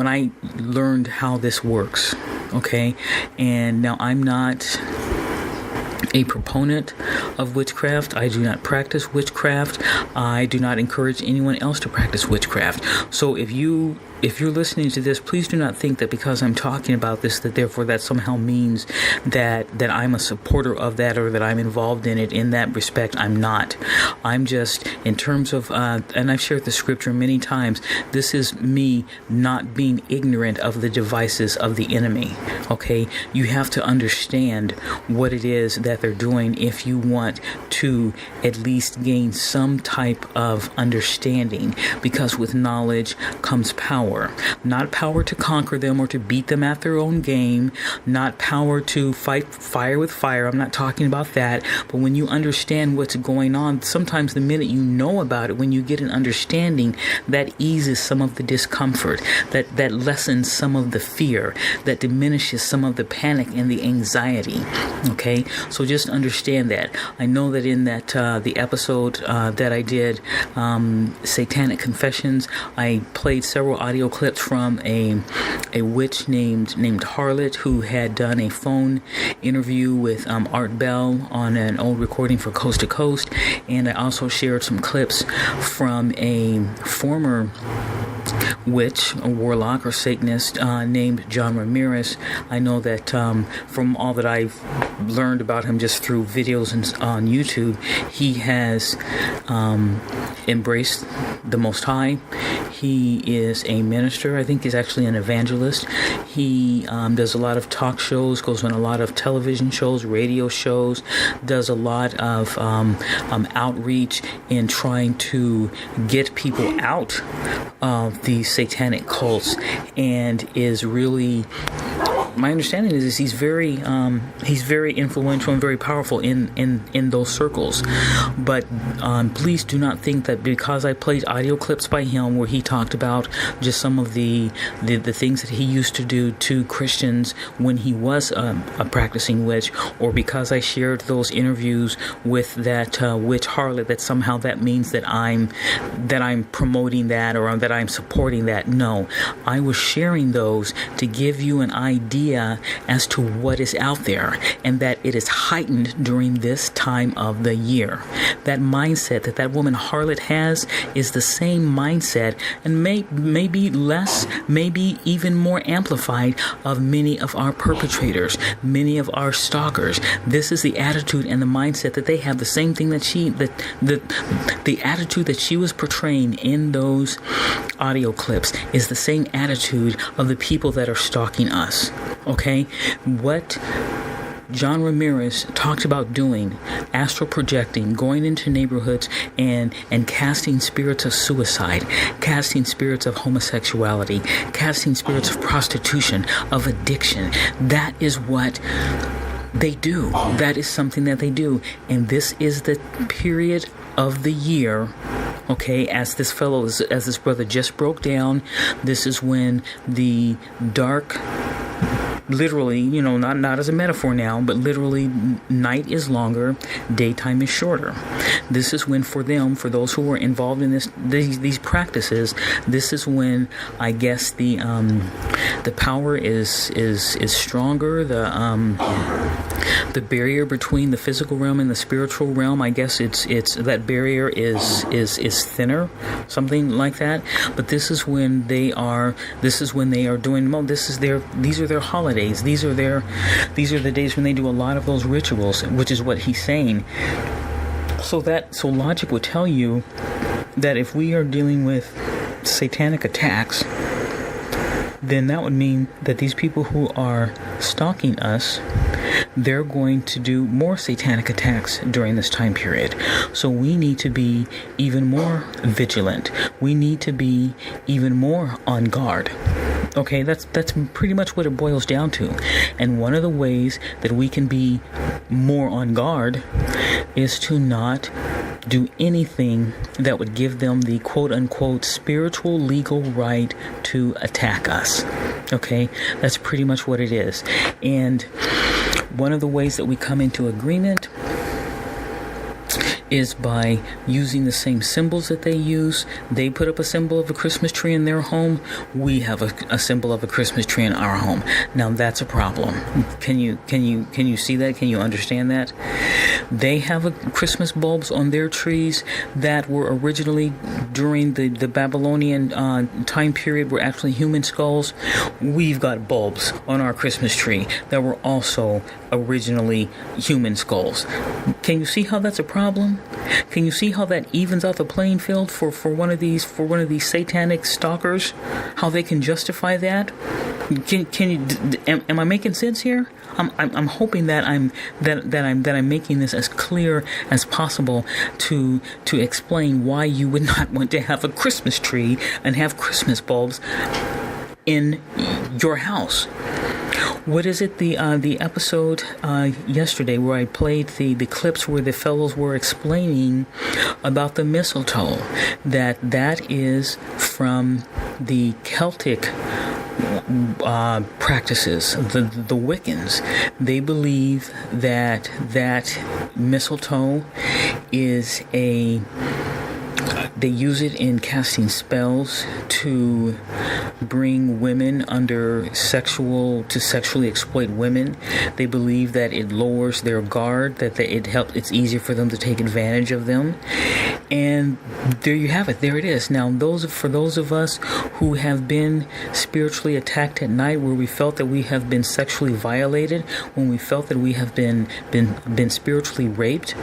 I learned how this works. Okay? And now I'm not a proponent of witchcraft. I do not practice witchcraft. I do not encourage anyone else to practice witchcraft. So if you're listening to this, please do not think that because I'm talking about this, that therefore that somehow means that I'm a supporter of that or that I'm involved in it. In that respect, I'm not. I'm just, in terms of, and I've shared the scripture many times, this is me not being ignorant of the devices of the enemy. Okay? You have to understand what it is that they're doing if you want to at least gain some type of understanding, because with knowledge comes power. Not power to conquer them or to beat them at their own game, not power to fight fire with fire. I'm not talking about that. But when you understand what's going on, sometimes the minute you know about it, when you get an understanding, that eases some of the discomfort, that lessens some of the fear, that diminishes some of the panic and the anxiety. Okay? So just understand that. I know that in that the episode that I did, Satanic Confessions, I played several audio clips from a witch named Harlot, who had done a phone interview with Art Bell on an old recording for Coast to Coast, and I also shared some clips from a former witch, a warlock or Satanist named John Ramirez. I know that from all that I've learned about him just through videos on YouTube, he has embraced the Most High. He is a minister. I think he's actually an evangelist. He does a lot of talk shows, goes on a lot of television shows, radio shows, does a lot of outreach in trying to get people out of these satanic cults, and is really my understanding is he's very influential and very powerful in those circles. But please do not think that because I played audio clips by him where he talked about just some of the things that he used to do to Christians when he was a practicing witch, or because I shared those interviews with that witch harlot, that somehow that means that I'm promoting that or that I'm supporting that. No, I was sharing those to give you an idea as to what is out there, and that it is heightened during this time of the year. That mindset that woman harlot has is the same mindset, and maybe less, maybe even more amplified, of many of our perpetrators, many of our stalkers. This is the attitude and the mindset that they have. The same thing that the attitude that she was portraying in those audio clips is the same attitude of the people that are stalking us. Okay? What John Ramirez talked about doing, astral projecting, going into neighborhoods and casting spirits of suicide, casting spirits of homosexuality, casting spirits of prostitution, of addiction. That is what they do. That is something that they do. And this is the period of the year, okay, as this brother just broke down, this is when the dark, literally, not as a metaphor now, but literally, night is longer, daytime is shorter. This is when, for those who were involved in these practices, this is when I guess the power is stronger. The barrier between the physical realm and the spiritual realm, I guess it's that barrier is thinner, something like that. But this is when they are doing. Well, these are their holidays. These are the days when they do a lot of those rituals, which is what he's saying. So logic would tell you that if we are dealing with satanic attacks, then that would mean that these people who are stalking us, they're going to do more satanic attacks during this time period. So we need to be even more vigilant. We need to be even more on guard. Okay, that's pretty much what it boils down to. And one of the ways that we can be more on guard is to not do anything that would give them the quote-unquote spiritual legal right to attack us. Okay, that's pretty much what it is. And one of the ways that we come into agreement is by using the same symbols that they use. They put up a symbol of a Christmas tree in their home. We have a symbol of a Christmas tree in our home. Now that's a problem. Can you see that? Can you understand that? They have Christmas bulbs on their trees that were originally during the Babylonian time period were actually human skulls. We've got bulbs on our Christmas tree that were also originally human skulls. Can you see how that's a problem? Can you see how that evens out the playing field for one of these satanic stalkers? How they can justify that? Am I making sense here? I'm hoping that I'm making this as clear as possible to explain why you would not want to have a Christmas tree and have Christmas bulbs in your house. What is it? The episode yesterday where I played the clips where the fellows were explaining about the mistletoe, that is from the Celtic practices, the Wiccans. They believe that mistletoe is they use it in casting spells to bring women to sexually exploit women. They believe that it lowers their guard, that it's easier for them to take advantage of them. And there you have it. There it is. Now, for those of us who have been spiritually attacked at night, where we felt that we have been sexually violated, when we felt that we have been spiritually raped,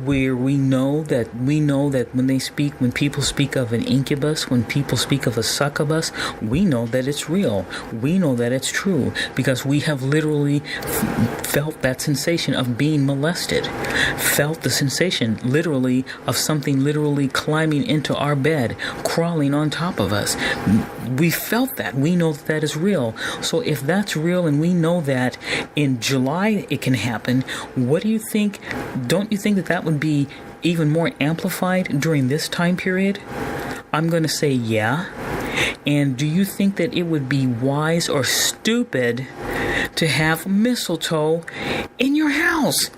where we know that when people speak of an incubus, when people speak of a succubus, we know that it's real. We know that it's true because we have literally felt that sensation of being molested, felt the sensation literally of something literally climbing into our bed, crawling on top of us. We felt that. We know that that is real. So if that's real and we know that in July it can happen, what do you think? Don't you think that that would be even more amplified during this time period? I'm going to say yeah. And do you think that it would be wise or stupid to have mistletoe in your house?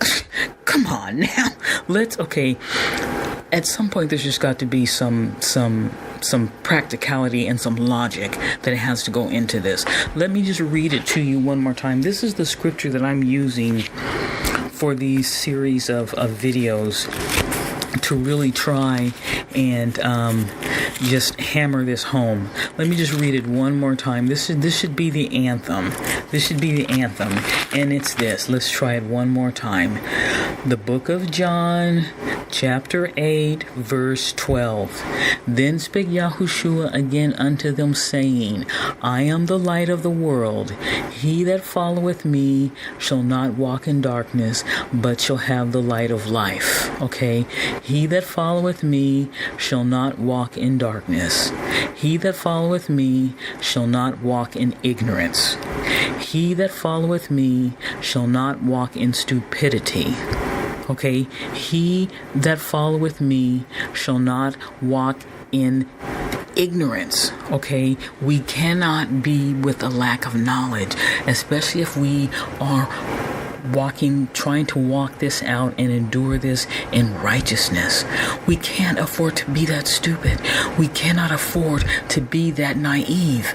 Come on now. Okay. At some point, there's just got to be some practicality and some logic that has to go into this. Let me just read it to you one more time. This is the scripture that I'm using for these series of videos to really try and just hammer this home. Let me just read it one more time. This should be the anthem. This should be the anthem. And it's this. Let's try it one more time. The book of John, chapter 8, verse 12. Then spake Yahushua again unto them, saying, I am the light of the world. He that followeth me shall not walk in darkness, but shall have the light of life. Okay? He that followeth me shall not walk in darkness. He that followeth me shall not walk in ignorance. He that followeth me shall not walk in stupidity. Okay? He that followeth me shall not walk in ignorance. Okay? We cannot be with a lack of knowledge, especially if we are trying to walk this out and endure this in righteousness. We can't afford to be that stupid. We cannot afford to be that naive.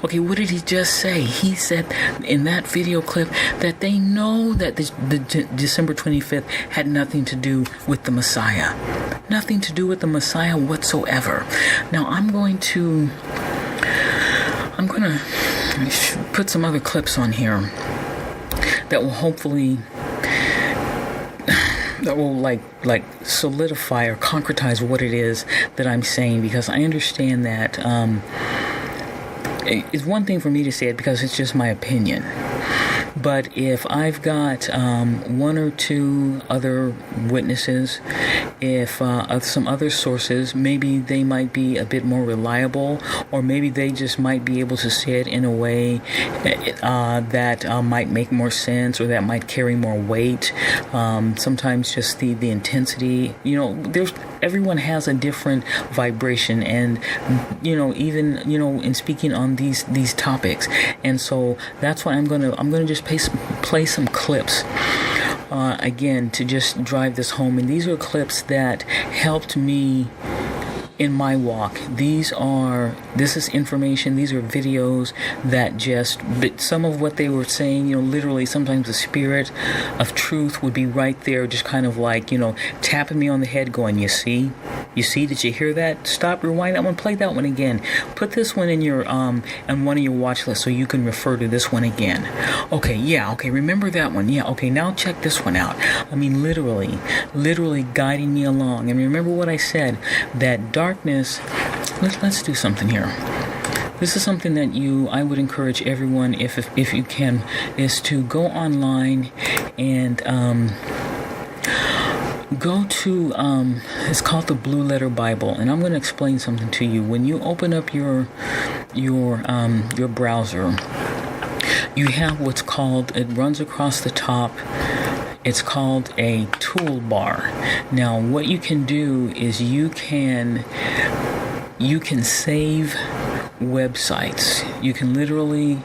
Okay, what did he just say? He said in that video clip that they know that the December 25th had nothing to do with the Messiah. Nothing to do with the Messiah whatsoever. Now, I'm going to put some other clips on here that will hopefully solidify or concretize what it is that I'm saying, because I understand that it's one thing for me to say it because it's just my opinion. But if I've got one or two other witnesses, if some other sources, maybe they might be a bit more reliable, or maybe they just might be able to say it in a way that might make more sense, or that might carry more weight. Sometimes just the intensity, everyone has a different vibration, and even in speaking on these topics. And so that's why I'm gonna just play some clips again to just drive this home. And these are clips that helped me in my walk. This is information, these are videos that but some of what they were saying, literally sometimes the spirit of truth would be right there, just kind of like, tapping me on the head going, you see, did you hear that? Stop, rewind that one, play that one again. Put this one in your, on one of your watch lists so you can refer to this one again. Okay, remember that one. Yeah, okay, now check this one out. I mean, literally guiding me along. And remember what I said, that darkness, let's do something here. This is something that I would encourage everyone, if you can, is to go online and go to, it's called the Blue Letter Bible, and I'm going to explain something to you. When you open up your browser, you have what's called, it runs across the top, it's called a toolbar. Now, what you can do is you can save websites. You can literally,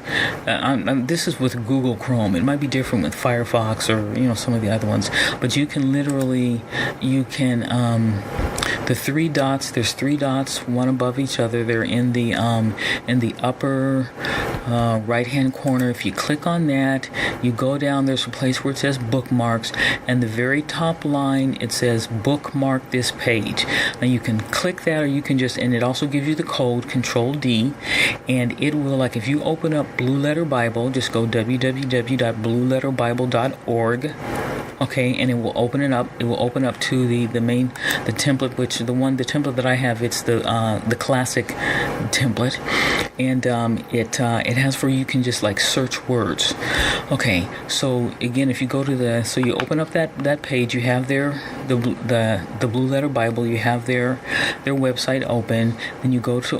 this is with Google Chrome. It might be different with Firefox or some of the other ones, but you can the three dots. There's three dots, one above each other. They're in the upper right-hand corner. If you click on that, you go down. There's a place where it says bookmarks, and the very top line it says bookmark this page. Now you can click that, or you can and it also gives you the code Control D, and it will, like if you open up Blue Letter Bible, just go www.blueletterbible.org. Okay, and it will open it up. It will open up to the template, the template that I have. It's the classic template, and it has for you can just like search words. Okay, so again, if you go to you open up that page, you have there the Blue Letter Bible. You have their website open. Then you go to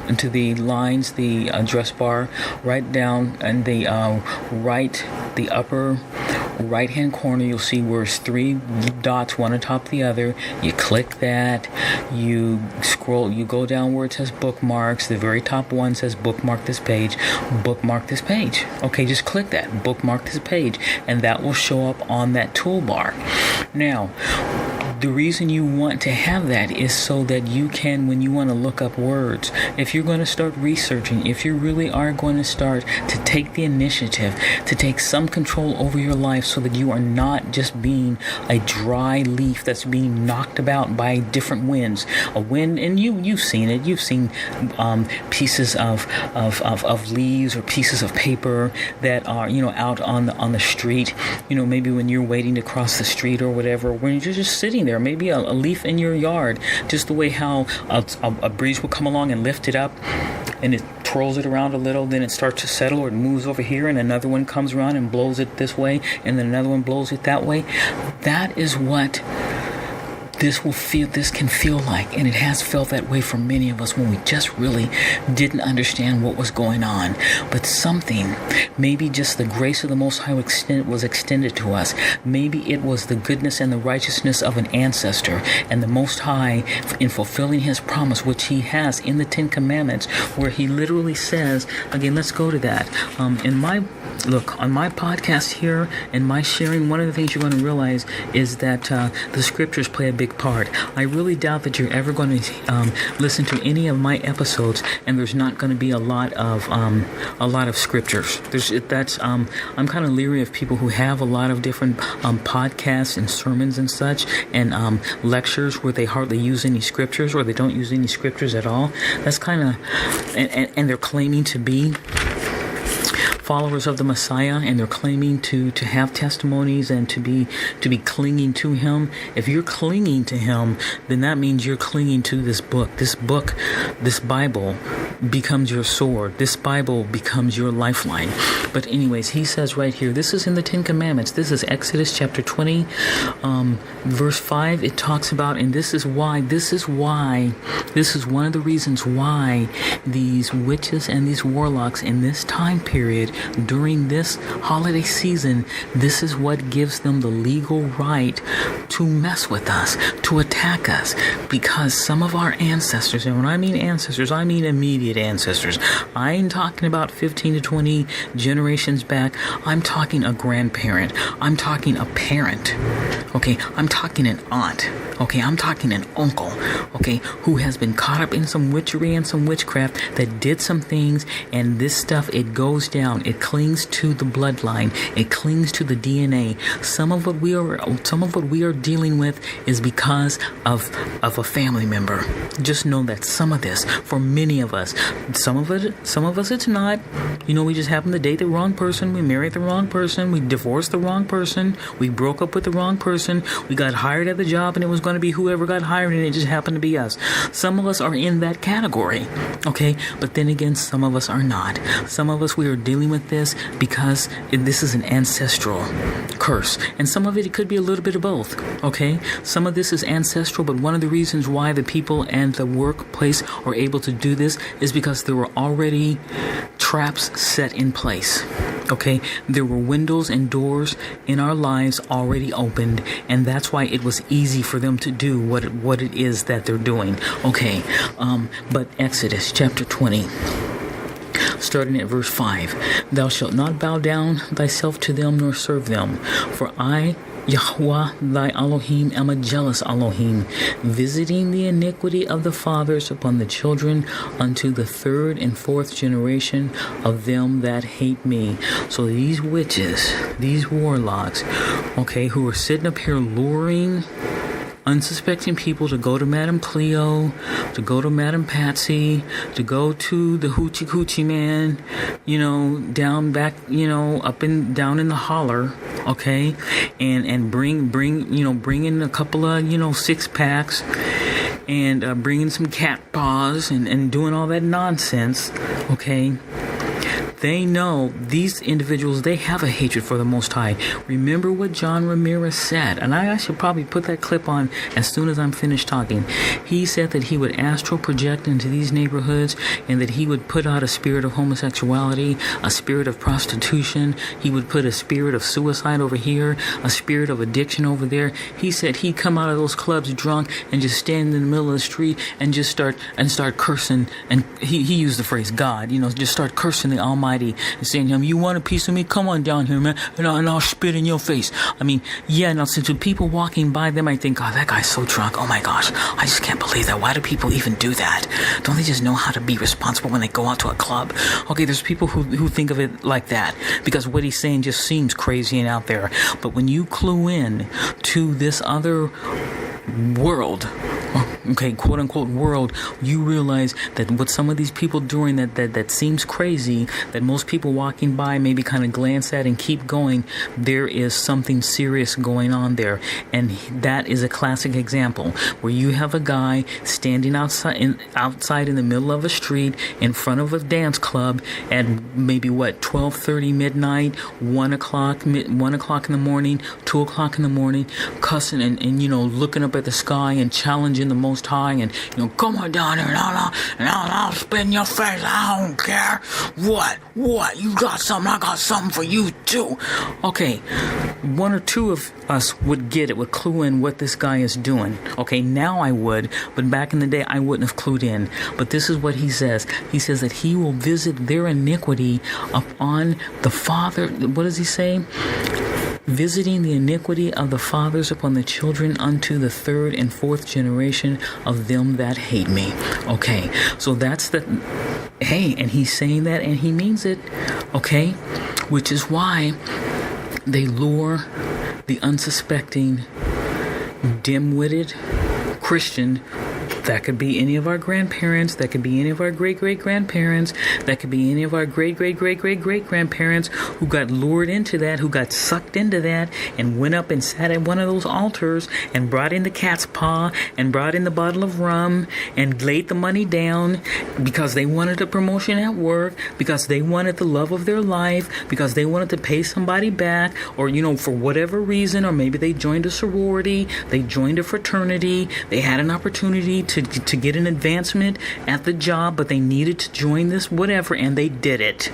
into the lines, the address bar, right down, and the upper right hand corner, you'll see where it's 3 dots, one atop the other. You click that, you scroll, you go down where it says bookmarks. The very top one says bookmark this page. Okay, just click that, bookmark this page, and that will show up on that toolbar. Now, the reason you want to have that is so that you can, when you want to look up words, if you're going to start researching, if you really are going to start to take the initiative, to take some control over your life so that you are not just being a dry leaf that's being knocked about by different winds. A wind, and you've seen it. You've seen pieces of leaves or pieces of paper that are, out on the street. Maybe when you're waiting to cross the street or whatever, when you're just sitting there. Maybe a leaf in your yard, just the way how a breeze will come along and lift it up and it twirls it around a little, then it starts to settle, or it moves over here and another one comes around and blows it this way, and then another one blows it that way. That is what this can feel like, and it has felt that way for many of us when we just really didn't understand what was going on. But something, maybe just the grace of the Most High was extended to us. Maybe it was the goodness and the righteousness of an ancestor, and the Most High, in fulfilling His promise, which He has in the 10 Commandments, where He literally says, again, let's go to that. On my podcast here and my sharing, one of the things you're going to realize is that the scriptures play a big part. I really doubt that you're ever going to listen to any of my episodes and there's not going to be a lot of scriptures. I'm kind of leery of people who have a lot of different podcasts and sermons and such, and lectures where they hardly use any scriptures, or they don't use any scriptures at all. That's kind of, and they're claiming to be followers of the Messiah, and they're claiming to have testimonies and to be clinging to Him. If you're clinging to Him, then that means you're clinging to this book. This Bible becomes your sword. This Bible becomes your lifeline. But anyways, He says right here, this is in the 10 Commandments. This is Exodus chapter 20, verse 5. It talks about, and this is one of the reasons why these witches and these warlocks in this time period, during this holiday season, this is what gives them the legal right to mess with us, to attack us, because some of our ancestors, and when I mean ancestors, I mean immediate ancestors. I ain't talking about 15 to 20 generations back. I'm talking a grandparent. I'm talking a parent. Okay, I'm talking an aunt. Okay, I'm talking an uncle. Okay, who has been caught up in some witchery and some witchcraft that did some things, and this stuff, it goes down. It clings to the bloodline. It clings to the DNA. Some of what we are dealing with is because of a family member. Just know that some of this, for many of us, some of us it's not. We just happened to date the wrong person. We married the wrong person. We divorced the wrong person. We broke up with the wrong person. We got hired at the job, and it was going to be whoever got hired, and it just happened to be us. Some of us are in that category. Okay, but then again, some of us are not. Some of us, we are dealing with this because this is an ancestral curse, and some of it could be a little bit of both. Okay, some of this is ancestral, but one of the reasons why the people and the workplace are able to do this is because there were already traps set in place. Okay, there were windows and doors in our lives already opened, and that's why it was easy for them to do what it is that they're doing. Okay, but Exodus chapter 20, starting at verse 5. Thou shalt not bow down thyself to them nor serve them, for I, Yahweh thy Elohim, am a jealous Elohim, visiting the iniquity of the fathers upon the children unto the 3rd and 4th generation of them that hate me. So these witches, these warlocks, okay, who are sitting up here luring unsuspecting people to go to Madame Cleo, to go to Madame Patsy, to go to the Hoochie Coochie Man, down back, down in the holler, okay, and bring in a couple of, 6-packs, and bring in some cat paws and doing all that nonsense, okay. They know, these individuals, they have a hatred for the Most High. Remember what John Ramirez said, and I should probably put that clip on as soon as I'm finished talking. He said that he would astral project into these neighborhoods, and that he would put out a spirit of homosexuality, a spirit of prostitution. He would put a spirit of suicide over here, a spirit of addiction over there. He said he'd come out of those clubs drunk and just stand in the middle of the street and just start cursing. And he used the phrase God, just start cursing the Almighty and saying to him, "You want a piece of me? Come on down here, man, and I'll spit in your face." I mean, now since the people walking by, they might think, "Oh, that guy's so drunk. Oh my gosh, I just can't believe that. Why do people even do that? Don't they just know how to be responsible when they go out to a club?" Okay, there's people who think of it like that because what he's saying just seems crazy and out there. But when you clue in to this other world, okay, quote unquote world, you realize that what some of these people doing that seems crazy, that most people walking by maybe kind of glance at and keep going, there is something serious going on there. And that is a classic example where you have a guy standing outside in the middle of a street in front of a dance club at maybe 12:30 midnight, 1 o'clock in the morning, 2 o'clock in the morning, cussing and looking up at the sky and challenging the Most High, and "Come on down here and I'll spit in your face. I don't care. What? You got something? I got something for you too." Okay, one or two of us would get it, would clue in what this guy is doing. Okay, now I would, but back in the day I wouldn't have clued in. But this is what he says. He says that he will visit their iniquity upon the father. What does he say? Visiting the iniquity of the fathers upon the children unto the 3rd and 4th generation of them that hate me. Okay, so that's and he's saying that and he means it, okay, which is why they lure the unsuspecting, dim-witted Christian. That could be any of our grandparents. That could be any of our great-great-grandparents. That could be any of our great-great-great-great-great-grandparents who got lured into that, who got sucked into that, and went up and sat at one of those altars and brought in the cat's paw and brought in the bottle of rum and laid the money down because they wanted a promotion at work, because they wanted the love of their life, because they wanted to pay somebody back, or, for whatever reason, or maybe they joined a sorority, they joined a fraternity, they had an opportunity to get an advancement at the job, but they needed to join this whatever, and they did it.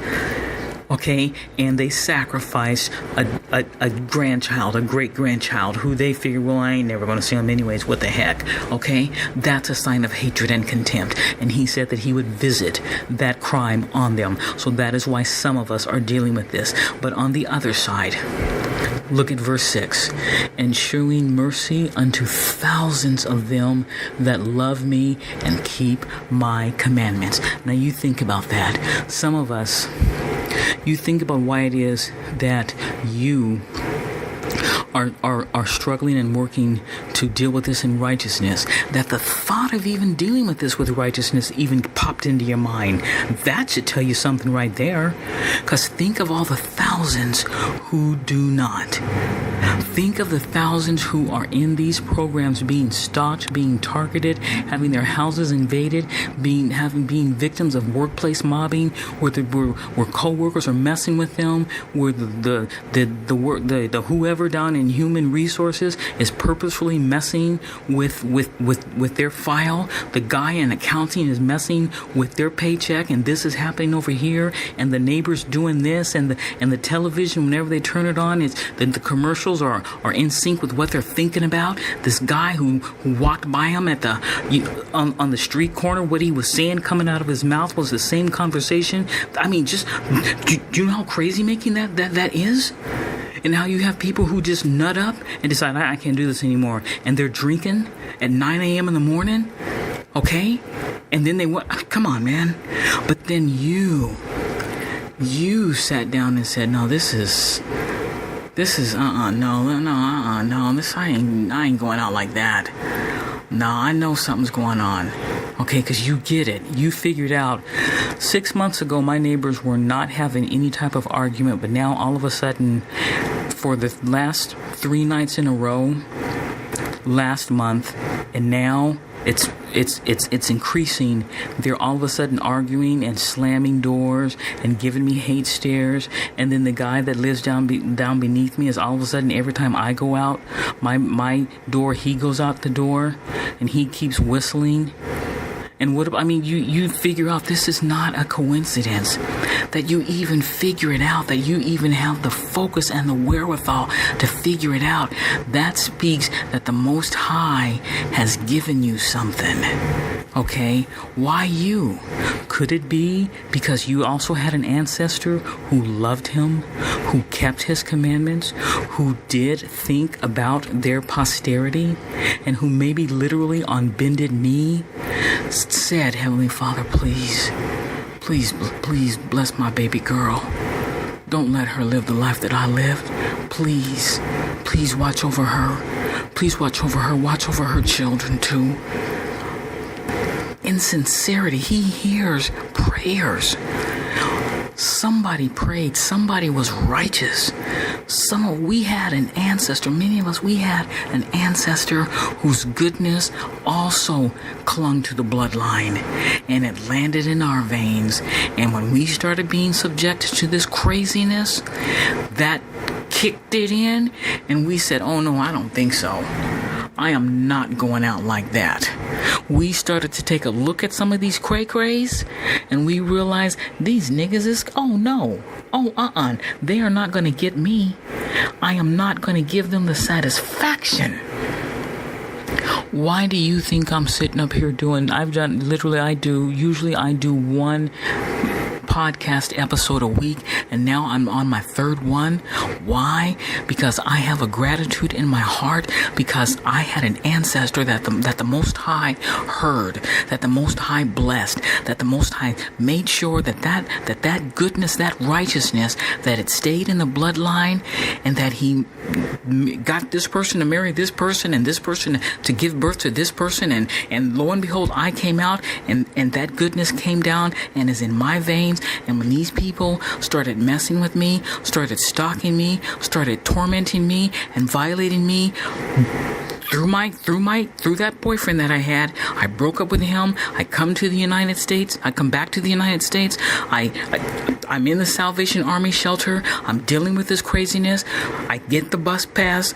Okay, and they sacrificed a grandchild, a great-grandchild, who they figured, well, I ain't never going to see him anyways, what the heck, okay? That's a sign of hatred and contempt, and he said that he would visit that crime on them. So that is why some of us are dealing with this. But on the other side, look at verse 6. "And showing mercy unto thousands of them that love me and keep my commandments." Now you think about that. Some of us, you think about why it is that you are struggling and working to deal with this in righteousness, that the thought of even dealing with this with righteousness even popped into your mind. That should tell you something right there. Because think of all the thousands who do not. Think of the thousands who are in these programs being stalked, being targeted, having their houses invaded, being victims of workplace mobbing, where co-workers are messing with them, where the whoever down in human resources is purposefully messing with their file. The guy in accounting is messing with their paycheck, and this is happening over here, and the neighbors doing this, and the television, whenever they turn it on, the commercials are in sync with what they're thinking about. This guy who walked by him at on the street corner, what he was saying coming out of his mouth was the same conversation. I mean, just do you know how crazy making that is? And how you have people who just nut up and decide, I can't do this anymore. And they're drinking at 9 a.m. in the morning. Okay? And then they went, come on, man. But then you sat down and said, no, this is this is, no, this, I ain't going out like that. No, I know something's going on. Okay, because you get it. You figured out 6 months ago my neighbors were not having any type of argument, but now all of a sudden, for the last 3 nights in a row, last month, and now it's increasing. They're all of a sudden arguing and slamming doors and giving me hate stares. And then the guy that lives down beneath me is all of a sudden, every time I go out my door, he goes out the door and he keeps whistling. And you figure out this is not a coincidence. That you even figure it out. That you even have the focus and the wherewithal to figure it out. That speaks that the Most High has given you something. Okay? Why you? Could it be because you also had an ancestor who loved him, who kept his commandments, who did think about their posterity, and who maybe literally on bended knee said, Heavenly Father, please bless my baby girl. Don't let her live the life that I lived. Please watch over her. Please watch over her. Watch over her children too. In sincerity, he hears prayers. Somebody prayed. Somebody was righteous. We had an ancestor. Many of us, we had an ancestor whose goodness also clung to the bloodline, and it landed in our veins. And when we started being subjected to this craziness, that kicked it in, and we said, oh no, I don't think so. I am not going out like that. We started to take a look at some of these cray-crays, and we realized these niggas is, they are not going to get me. I am not going to give them the satisfaction. Why do you think I'm sitting up here usually I do one podcast episode a week, and now I'm on my 3rd one. Why? Because I have a gratitude in my heart, because I had an ancestor that the Most High heard, that the Most High blessed, that the Most High made sure that goodness, that righteousness, that it stayed in the bloodline, and that he got this person to marry this person, and this person to give birth to this person, and lo and behold, I came out, and that goodness came down and is in my veins. And when these people started messing with me, started stalking me, started tormenting me and violating me through that boyfriend that I had, I broke up with him. I come to the United States. I come back to the United States. I'm in the Salvation Army shelter. I'm dealing with this craziness. I get the bus pass.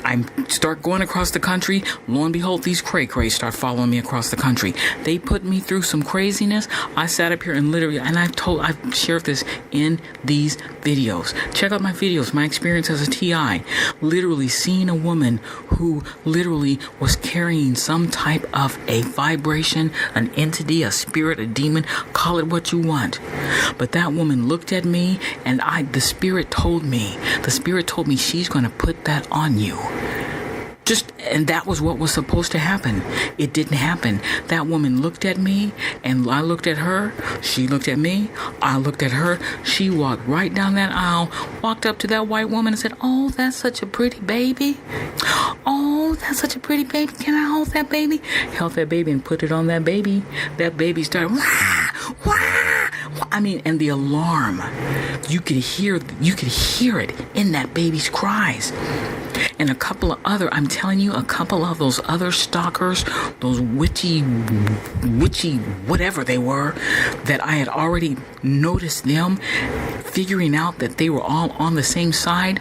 I start going across the country. Lo and behold, these cray-crays start following me across the country. They put me through some craziness. I sat up here and literally, and I've shared this in these videos. Check out my videos, my experience as a TI. Literally seeing a woman who literally was carrying some type of a vibration, an entity, a spirit, a demon, call it what you want. But that woman looked at me, and the spirit told me she's going to put that on you. And that was what was supposed to happen. It didn't happen. That woman looked at me, and I looked at her. She looked at me. I looked at her. She walked right down that aisle, walked up to that white woman and said, "Oh, that's such a pretty baby. Oh, that's such a pretty baby. Can I hold that baby?" Held that baby and put it on that baby. That baby started, wah, wah. And the alarm, you could hear it in that baby's cries. And a couple of those other stalkers, those witchy, whatever they were, that I had already noticed them, figuring out that they were all on the same side.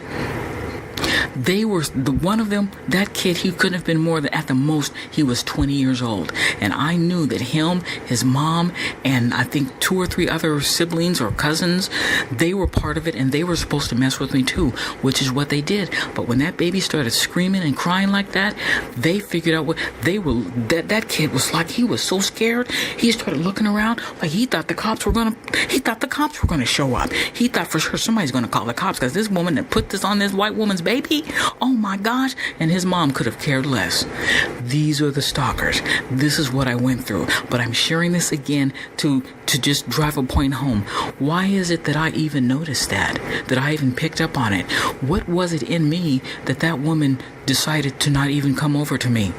They were one of them, that kid, he couldn't have been more than, at the most, he was 20 years old. And I knew that him, his mom, and I think 2 or 3 other siblings or cousins, they were part of it, and they were supposed to mess with me too, which is what they did. But when that baby started screaming and crying like that, they figured out what they were. That kid was like, he was so scared, he started looking around like he thought the cops were gonna show up. He thought for sure somebody's gonna call the cops, because this woman that put this on this white woman's baby? Oh my gosh. And his mom could have cared less. These are the stalkers. This is what I went through. But I'm sharing this again to just drive a point home. Why is it that I even noticed that I even picked up on it? What was it in me that woman decided to not even come over to me?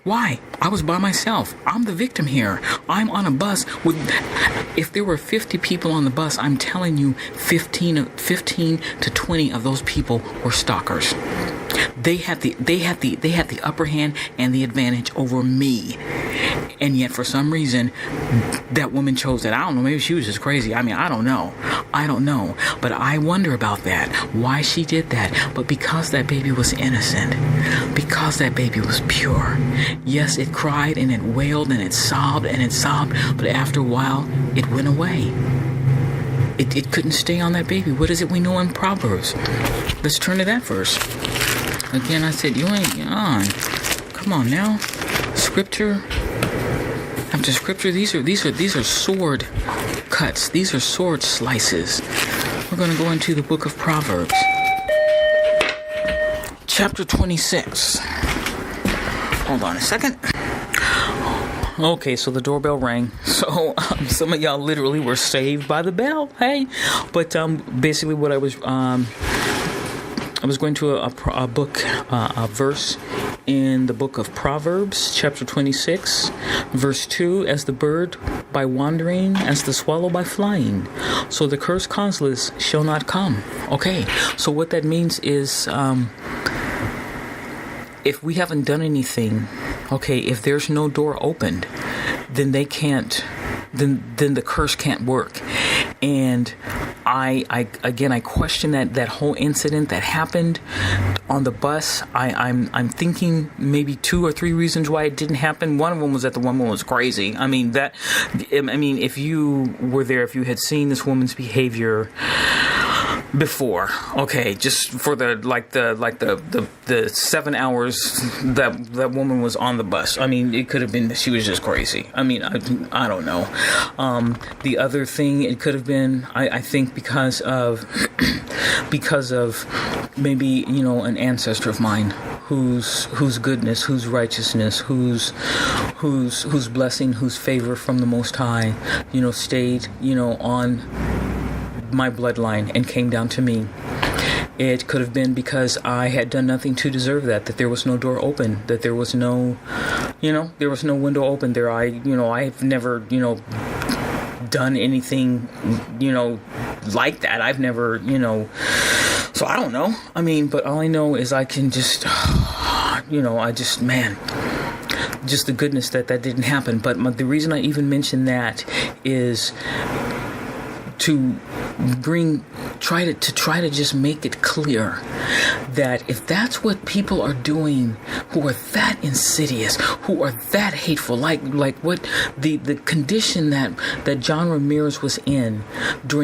Why? I was by myself. I'm the victim here. I'm on a bus with... If there were 50 people on the bus, I'm telling you, 15 to 20 of those people were stalkers. They had the upper hand and the advantage over me. And yet, for some reason, that woman chose that. I don't know. Maybe she was just crazy. I mean, I don't know. But I wonder about that. Why she did that. But because that baby was innocent. Because that baby was pure. Yes, it cried and it wailed and it sobbed. But after a while, it went away. It couldn't stay on that baby. What is it we know in Proverbs? Let's turn to that verse. Again, I said, you ain't on. Come on now. Scripture after scripture. These are sword cuts. These are sword slices. We're going to go into the book of Proverbs, chapter 26. Hold on a second. Okay, so the doorbell rang. So some of y'all literally were saved by the bell. Hey, but basically what I was going to a book, a verse in the book of Proverbs, chapter 26, verse 2, as the bird by wandering, as the swallow by flying, so the curse causeless shall not come. Okay, so what that means is, if we haven't done anything, okay, if there's no door opened, then they can't, then the curse can't work. And I question that whole incident that happened on the bus. I'm thinking maybe 2 or 3 reasons why it didn't happen. One of them was that the woman was crazy. I mean, if you were there, if you had seen this woman's behavior before, okay, just for the 7 hours that woman was on the bus. I mean, it could have been that she was just crazy. I mean, I don't know. The other thing, it could have been, I think, because of maybe, an ancestor of mine whose goodness, whose righteousness, whose blessing, whose favor from the Most High, stayed, on my bloodline and came down to me. It could have been because I had done nothing to deserve that there was no door open, that there was no, there was no window open there. I've never, done anything, like that. I've never, so I don't know. I mean, but all I know is I can just, just the goodness that didn't happen. But the reason I even mention that is to try to just make it clear that if that's what people are doing who are that insidious, who are that hateful, like what the condition that John Ramirez was in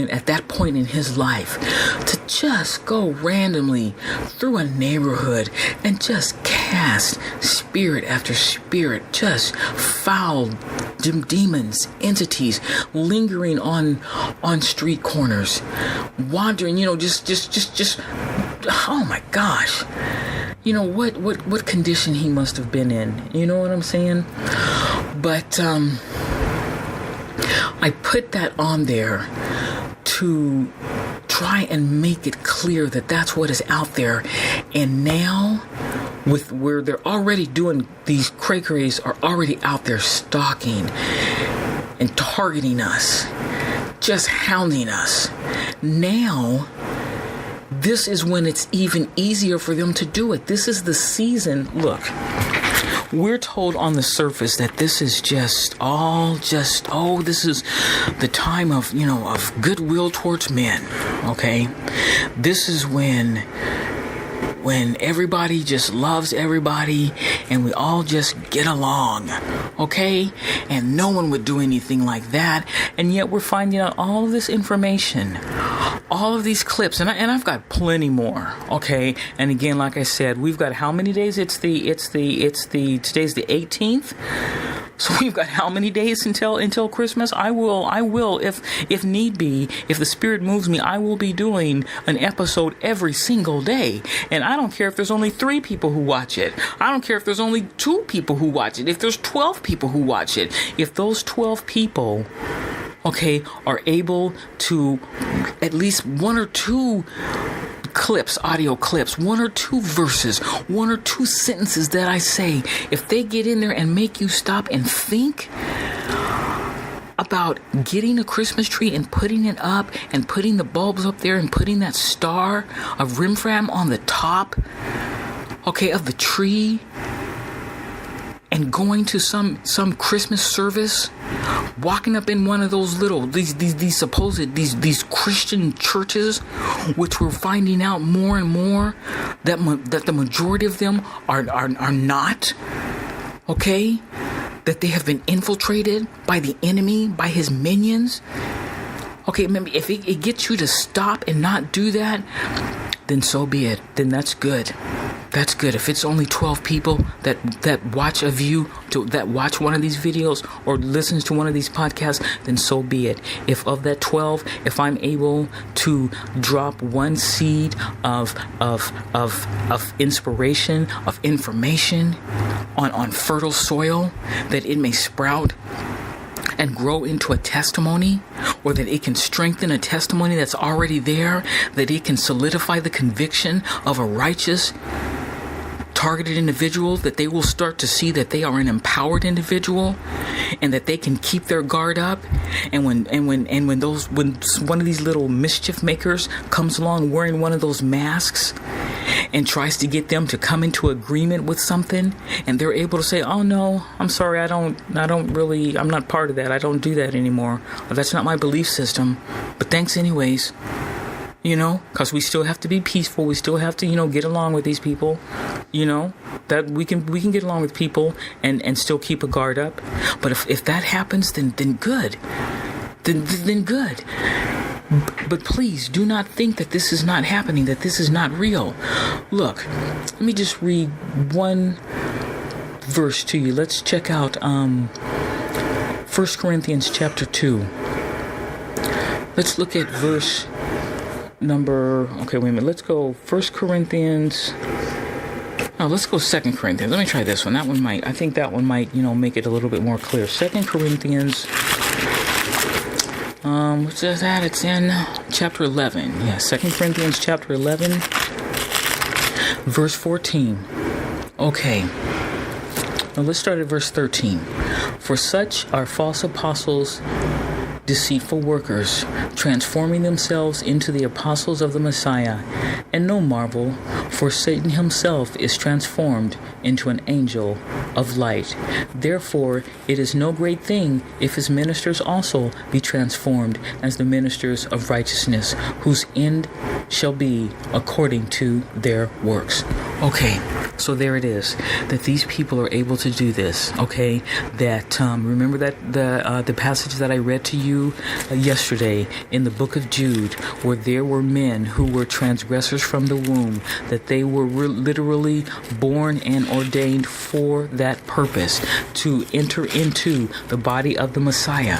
at that point in his life, to just go randomly through a neighborhood and just cast spirit after spirit, just foul demons, entities lingering on street corners, wandering, just oh my gosh, what condition he must have been in, you know what I'm saying? But I put that on there to try and make it clear that that's what is out there. And now, with where they're already doing, these cray-crays are already out there stalking and targeting us, just hounding us. Now, this is when it's even easier for them to do it. This is the season. Look, we're told on the surface that this is this is the time of, of goodwill towards men. Okay. This is when everybody just loves everybody and we all just get along, okay? And no one would do anything like that. And yet we're finding out all of this information, all of these clips, and I've got plenty more, okay? And again, like I said, we've got how many days? Today's the 18th. So we've got how many days until Christmas? I will, if need be, if the Spirit moves me, I will be doing an episode every single day. And I don't care if there's only 3 people who watch it. I don't care if there's only 2 people who watch it. If there's 12 people who watch it. If those 12 people, okay, are able to at least 1 or 2 clips, audio clips, 1 or 2 verses, 1 or 2 sentences that I say, if they get in there and make you stop and think about getting a Christmas tree and putting it up and putting the bulbs up there and putting that star of Rimfram on the top, okay, of the tree, and going to some Christmas service, walking up in one of those little these supposed these Christian churches, which we're finding out more and more that the majority of them are not, okay, that they have been infiltrated by the enemy, by his minions. Okay, maybe if it gets you to stop and not do that, then so be it. Then that's good. That's good. If it's only 12 people that watch that watch one of these videos or listens to one of these podcasts, then so be it. If of that 12, if I'm able to drop one seed of inspiration, of information on fertile soil, that it may sprout and grow into a testimony, or that it can strengthen a testimony that's already there, that it can solidify the conviction of a righteous, targeted individual, that they will start to see that they are an empowered individual and that they can keep their guard up. And when one of these little mischief makers comes along wearing one of those masks and tries to get them to come into agreement with something, and they're able to say, "Oh no, I'm sorry, I'm not part of that. I don't do that anymore. That's not my belief system. But thanks anyways." You know, because we still have to be peaceful. We still have to, get along with these people. That we can get along with people and still keep a guard up. But if that happens, then good. Then good. But please do not think that this is not happening, that this is not real. Look, let me just read one verse to you. Let's check out 1 Corinthians chapter 2. Let's look at verse let's go 1 Corinthians. Oh, let's go 2 Corinthians. Let me try this one. I think that one might, make it a little bit more clear. 2 Corinthians, what's that? It's in chapter 11. Yeah, 2 Corinthians chapter 11, verse 14. Okay. Now let's start at verse 13. For such are false apostles, deceitful workers, transforming themselves into the apostles of the Messiah. And no marvel, for Satan himself is transformed into an angel of light. Therefore, it is no great thing if his ministers also be transformed as the ministers of righteousness, whose end shall be according to their works. Okay, so there it is, that these people are able to do this. Okay, that remember that the passage that I read to you yesterday in the book of Jude, where there were men who were transgressors from the womb, that they were literally born and ordained for that purpose, to enter into the body of the Messiah,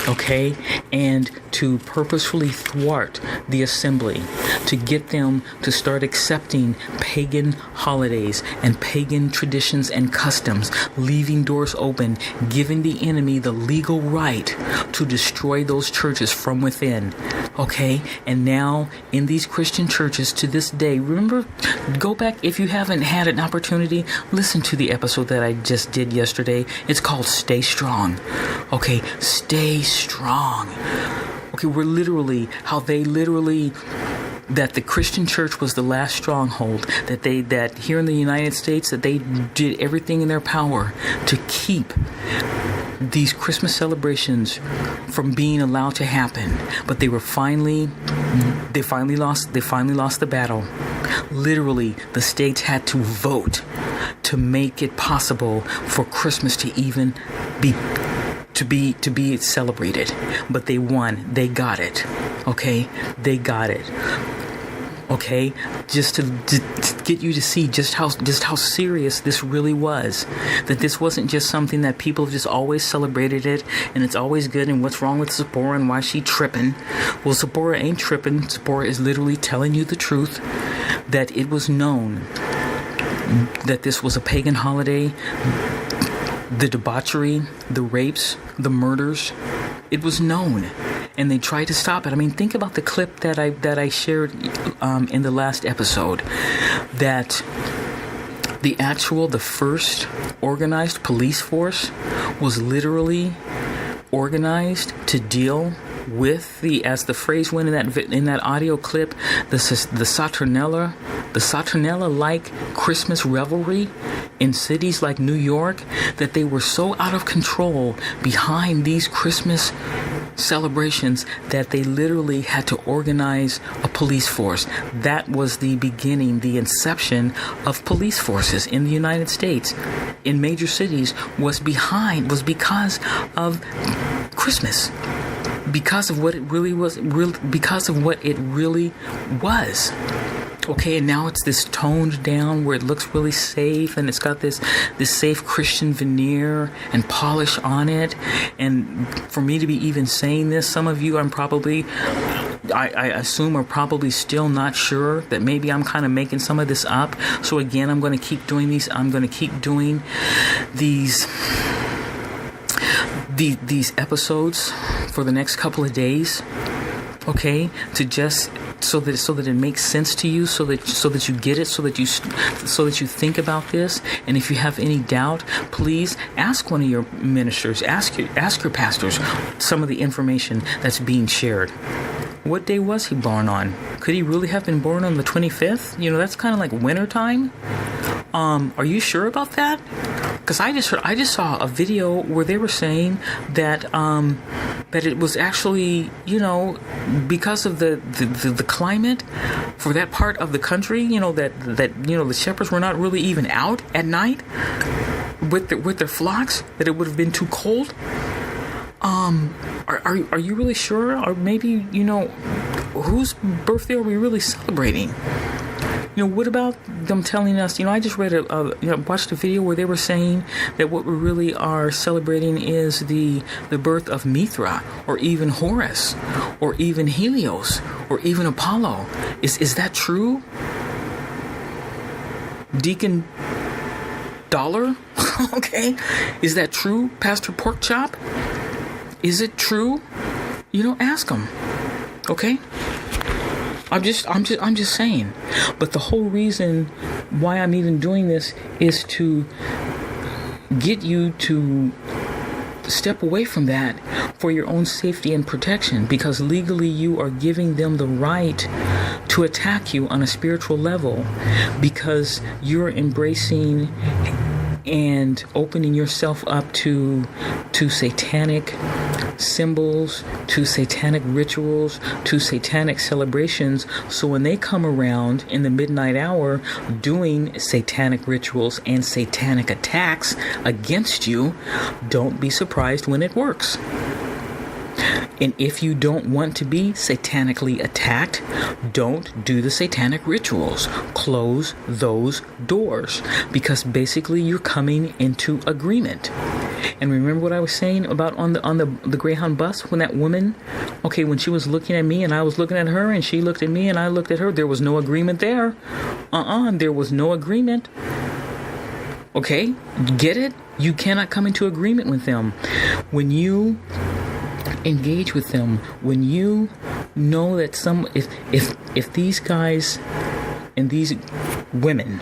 okay, and to purposefully thwart the assembly, to get them to start accepting pagan holidays and pagan traditions and customs, leaving doors open, giving the enemy the legal right to destroy those churches from within. Okay, and now in these Christian churches to this day, remember, go back if you haven't had an opportunity, listen to the episode that I just did yesterday. It's called Stay Strong. Okay, stay strong. Okay, that the Christian church was the last stronghold, that here in the United States, that they did everything in their power to keep these Christmas celebrations from being allowed to happen, but they finally lost the battle. Literally, the states had to vote to make it possible for Christmas to even be celebrated. But they won. They got it. Okay? They got it. Okay, just to get you to see just how serious this really was. That this wasn't just something that people just always celebrated it, and it's always good, and what's wrong with Zipporah and why she tripping. Well, Zipporah ain't tripping. Zipporah is literally telling you the truth, that it was known that this was a pagan holiday. The debauchery, the rapes, the murders, it was known. And they tried to stop it. I mean, think about the clip that I shared in the last episode. That the first organized police force was literally organized to deal with as the phrase went in that audio clip, the Saturnella-like Christmas revelry in cities like New York, that they were so out of control behind these Christmas celebrations that they literally had to organize a police force. That was the beginning, the inception of police forces in the United States, in major cities, was because of Christmas. Because of what it really was, Okay, and now it's this toned down where it looks really safe, and it's got this safe Christian veneer and polish on it. And for me to be even saying this, some of you I assume are probably still not sure, that maybe I'm kind of making some of this up. So again, I'm going to keep doing these. I'm going to keep doing these episodes for the next couple of days. Okay, to just so that it makes sense to you, so that you get it, so that you think about this. And if you have any doubt, please ask one of your ministers, ask your pastors some of the information that's being shared. What day was he born on? Could he really have been born on the 25th? That's kind of like winter time. Are you sure about that? Because I just saw a video where they were saying that it was actually, because of the climate for that part of the country, that the shepherds were not really even out at night with their flocks, that it would have been too cold. Are you really sure? Or maybe, whose birthday are we really celebrating? What about them telling us, I just read watched a video where they were saying that what we really are celebrating is the birth of Mithra, or even Horus, or even Helios, or even Apollo. Is that true? Deacon Dollar? Okay. Is that true, Pastor Porkchop? Is it true? Ask them. Okay? I'm just saying. But the whole reason why I'm even doing this is to get you to step away from that for your own safety and protection, because legally you are giving them the right to attack you on a spiritual level, because you're embracing and opening yourself up to satanic symbols, to satanic rituals, to satanic celebrations. So when they come around in the midnight hour doing satanic rituals and satanic attacks against you, don't be surprised when it works. And if you don't want to be satanically attacked, don't do the satanic rituals. Close those doors, because basically you're coming into agreement. And remember what I was saying about on the Greyhound bus, when that woman, when she was looking at me and I was looking at her, and she looked at me and I looked at her, there was no agreement there. There was no agreement. Okay, get it? You cannot come into agreement with them. When you engage with them, when you know that if these guys and these women,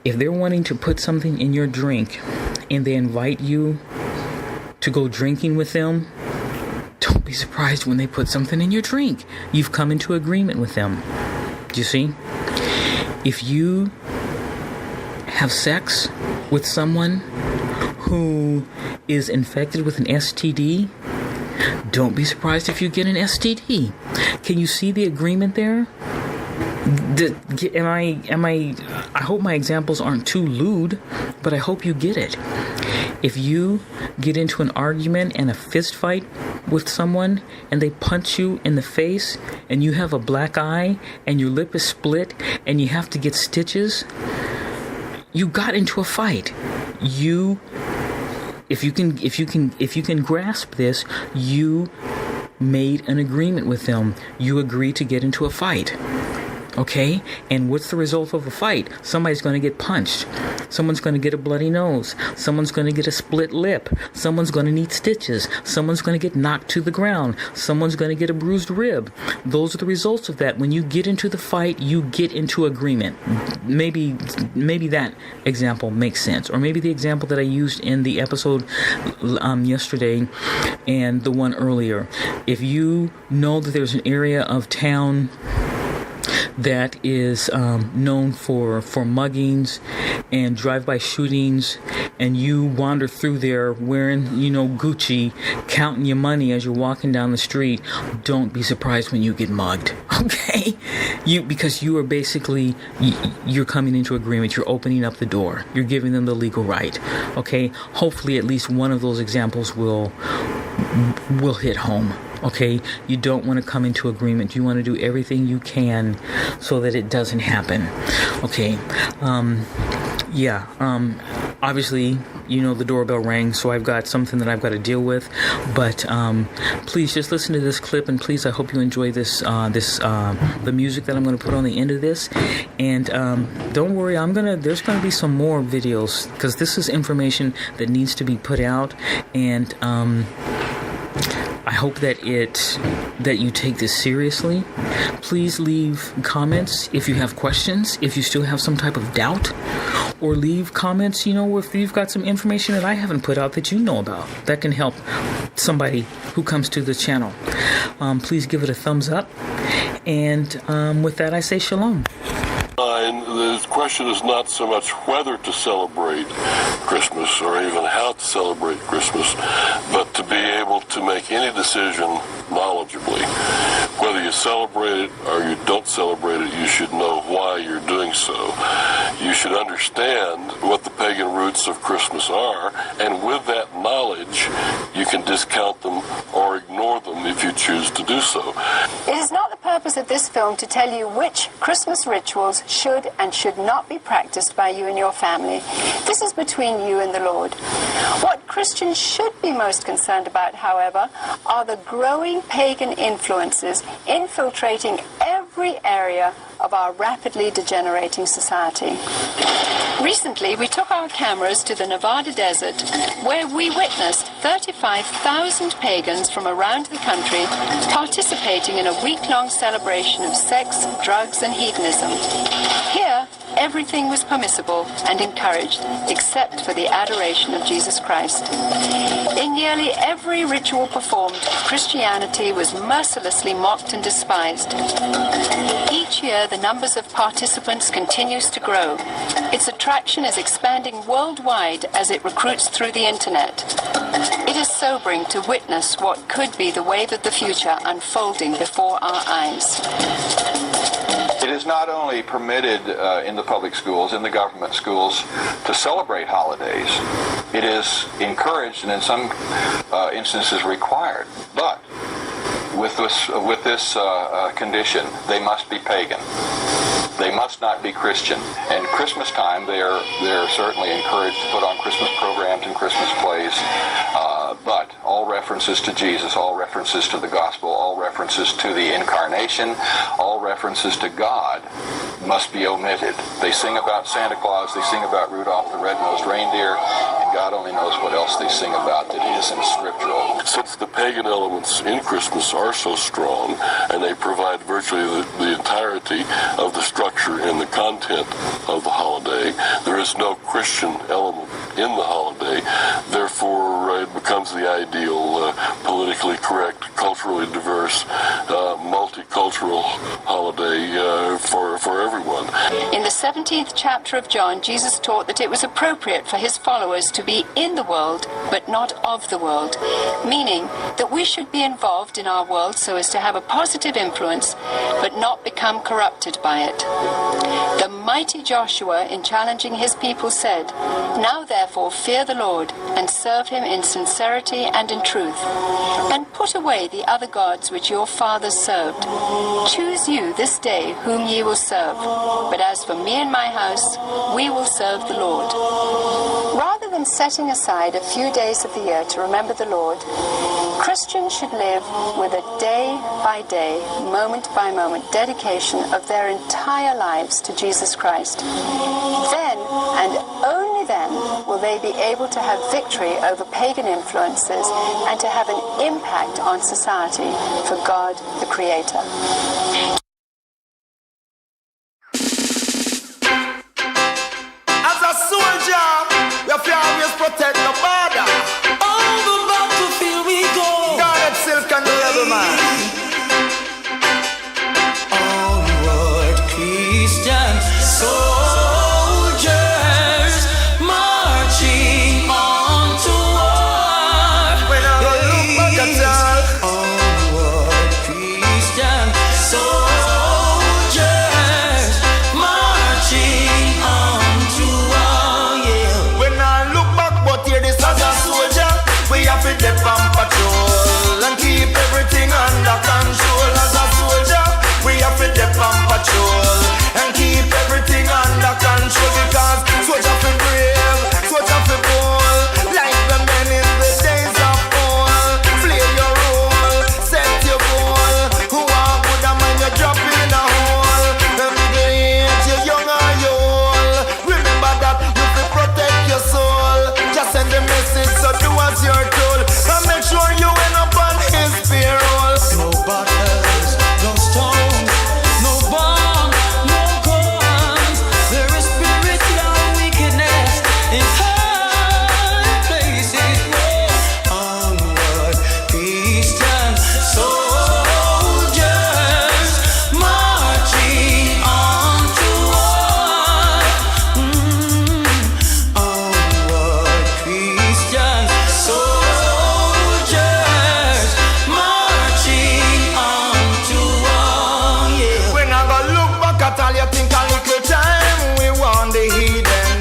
if they're wanting to put something in your drink and they invite you to go drinking with them, don't be surprised when they put something in your drink. You've come into agreement with them. Do you see? If you have sex with someone who is infected with an STD, don't be surprised if you get an STD. Can you see the agreement there? I hope my examples aren't too lewd, but I hope you get it. If you get into an argument and a fist fight with someone and they punch you in the face and you have a black eye and your lip is split and you have to get stitches, you got into a fight. If you can grasp this, you made an agreement with them. You agreed to get into a fight. Okay? And what's the result of a fight? Somebody's going to get punched. Someone's going to get a bloody nose. Someone's going to get a split lip. Someone's going to need stitches. Someone's going to get knocked to the ground. Someone's going to get a bruised rib. Those are the results of that. When you get into the fight, you get into agreement. Maybe that example makes sense. Or maybe the example that I used in the episode yesterday and the one earlier. If you know that there's an area of town that is known for muggings and drive-by shootings, and you wander through there wearing, Gucci, counting your money as you're walking down the street, don't be surprised when you get mugged, okay? Because you are basically, you're coming into agreement, you're opening up the door, you're giving them the legal right, okay? Hopefully at least one of those examples will hit home. Okay, you don't want to come into agreement. You want to do everything you can so that it doesn't happen. Okay, obviously, the doorbell rang, so I've got something that I've got to deal with. But please just listen to this clip, and please, I hope you enjoy this the music that I'm going to put on the end of this. And don't worry, there's going to be some more videos because this is information that needs to be put out, and I hope that you take this seriously. Please leave comments if you have questions, if you still have some type of doubt, or leave comments, if you've got some information that I haven't put out that you know about that can help somebody who comes to the channel. Please give it a thumbs up. And with that, I say shalom. The question is not so much whether to celebrate Christmas or even how to celebrate Christmas, but to be able to make any decision knowledgeably. Whether you celebrate it or you don't celebrate it, you should know why you're doing so. You should understand what the pagan roots of Christmas are, and with that knowledge, you can discount them or ignore them if you choose to do so. It is not the purpose of this film to tell you which Christmas rituals should and should not be practiced by you and your family. This is between you and the Lord. What Christians should be most concerned about, however, are the growing pagan influences infiltrating every area of our rapidly degenerating society. Recently, we took our cameras to the Nevada desert, where we witnessed 35,000 pagans from around the country participating in a week-long celebration of sex, drugs, and hedonism. Here, everything was permissible and encouraged, except for the adoration of Jesus Christ. In nearly every ritual performed, Christianity was mercilessly mocked and despised. Each year, the numbers of participants continues to grow. Its attraction is expanding worldwide as it recruits through the internet. It is sobering to witness what could be the wave of the future unfolding before our eyes. It is not only permitted in the public schools, in the government schools, to celebrate holidays. It is encouraged and in some instances required. But with this condition, they must be pagan. They must not be Christian. And Christmas time, they are certainly encouraged to put on Christmas programs and Christmas plays. But all references to Jesus, all references to the gospel, all references to the incarnation, all references to God must be omitted. They sing about Santa Claus, they sing about Rudolph the Red-Nosed Reindeer, and God only knows what else they sing about that isn't scriptural. Since the pagan elements in Christmas are so strong, and they provide virtually the entirety of the structure and the content of the holiday, there is no Christian element in the holiday. Therefore, it becomes the ideal, politically correct, culturally diverse, multicultural holiday for everyone. In the 17th chapter of John, Jesus taught that it was appropriate for his followers to be in the world, but not of the world, meaning that we should be involved in our world so as to have a positive influence, but not become corrupted by it. The mighty Joshua, in challenging his people, said, "Now therefore fear the Lord, and serve him in sincerity and in truth, and put away the other gods which your fathers served. Choose you this day whom ye will serve, but as for me and my house, we will serve the Lord." Rather than setting aside a few days of the year to remember the Lord, Christians should live with a day-by-day, moment-by-moment dedication of their entire lives to Jesus Christ. Then, and only then, will they be able to have victory over pagan influences and to have an impact on society for God, the Creator. As a soldier, you have to always protect the border. On the battlefield we go. God itself can do every man. Onward, Christian soldiers, marching on to war. When I look back at all, Onward, Christian soldiers, marching on to war. Yeah. when I look back, but here this as a soldier, we have to dip on patrol and keep everything under control. As a soldier, we have to dip on patrol and keep everything under control, because soldier feel brave, soldier feel bold, like the men in the days of old. Play your role, set your goal. Who are good and man you drop in a hole. And the age you young or you old, remember that you will protect your soul. Just send the message, so do as you're told, and make sure you end up on his payroll. No battles, no stones, no bombs, no guns. There is spiritual wickedness in high places. Onward, Christian soldiers, marching on to war. Onward, Christian soldiers, marching on to war. Yeah. When I go look back at all, you think a little time we want the heathen.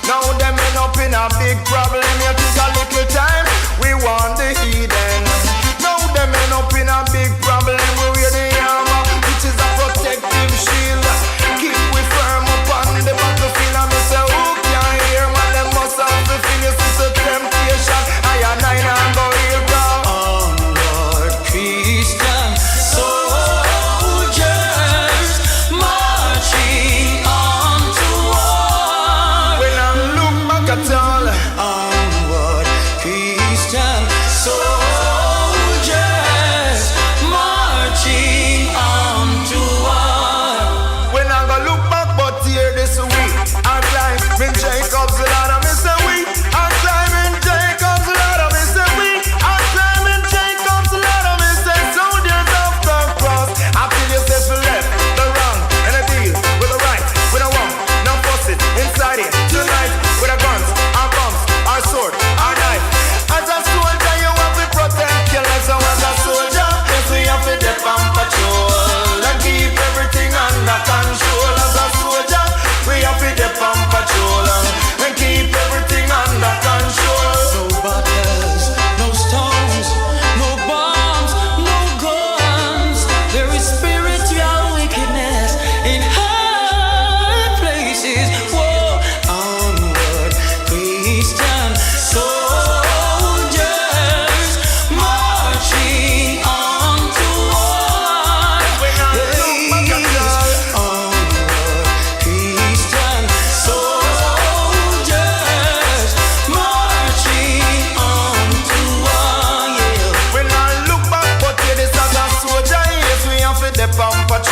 Now them end up in a big problem. You think a little time we want the heathen. Now them end up in a big problem. We wear the armor, which is a protective shield. Keep we firm upon the battlefield. And me say, who can hear man? Them must have to finish with the temptation. I and I go here down. Onward, Christian soldiers, marching on to war. When I look back at all, Onward, Christian soldiers, marching on to war. when I go look back, but here this week, I climb in Jacob's ladder, me say we. I climb in Jacob's ladder, me say we. I climb in Jacob's ladder, me say soldiers of the cross. I feel you say for left, the wrong, and a deal with the right, with a wrong. Now force it inside it tonight with a guns, our bombs, our sword, our knife. As a soldier, you have to protect your life. So as a soldier, yes, we have to dip on patrol and keep everything under control. As a soldier, we have to dip on patrol and keep everything under control. No battles, no stones, no bombs, no guns. There is spiritual wickedness in high places. Whoa, onward, Christian soldiers, marching on to war. When I look back at all, Onward, Christian soldiers, marching on to war. Yeah. when I look back, but here this as a soldier, yes, we have to dip on patrol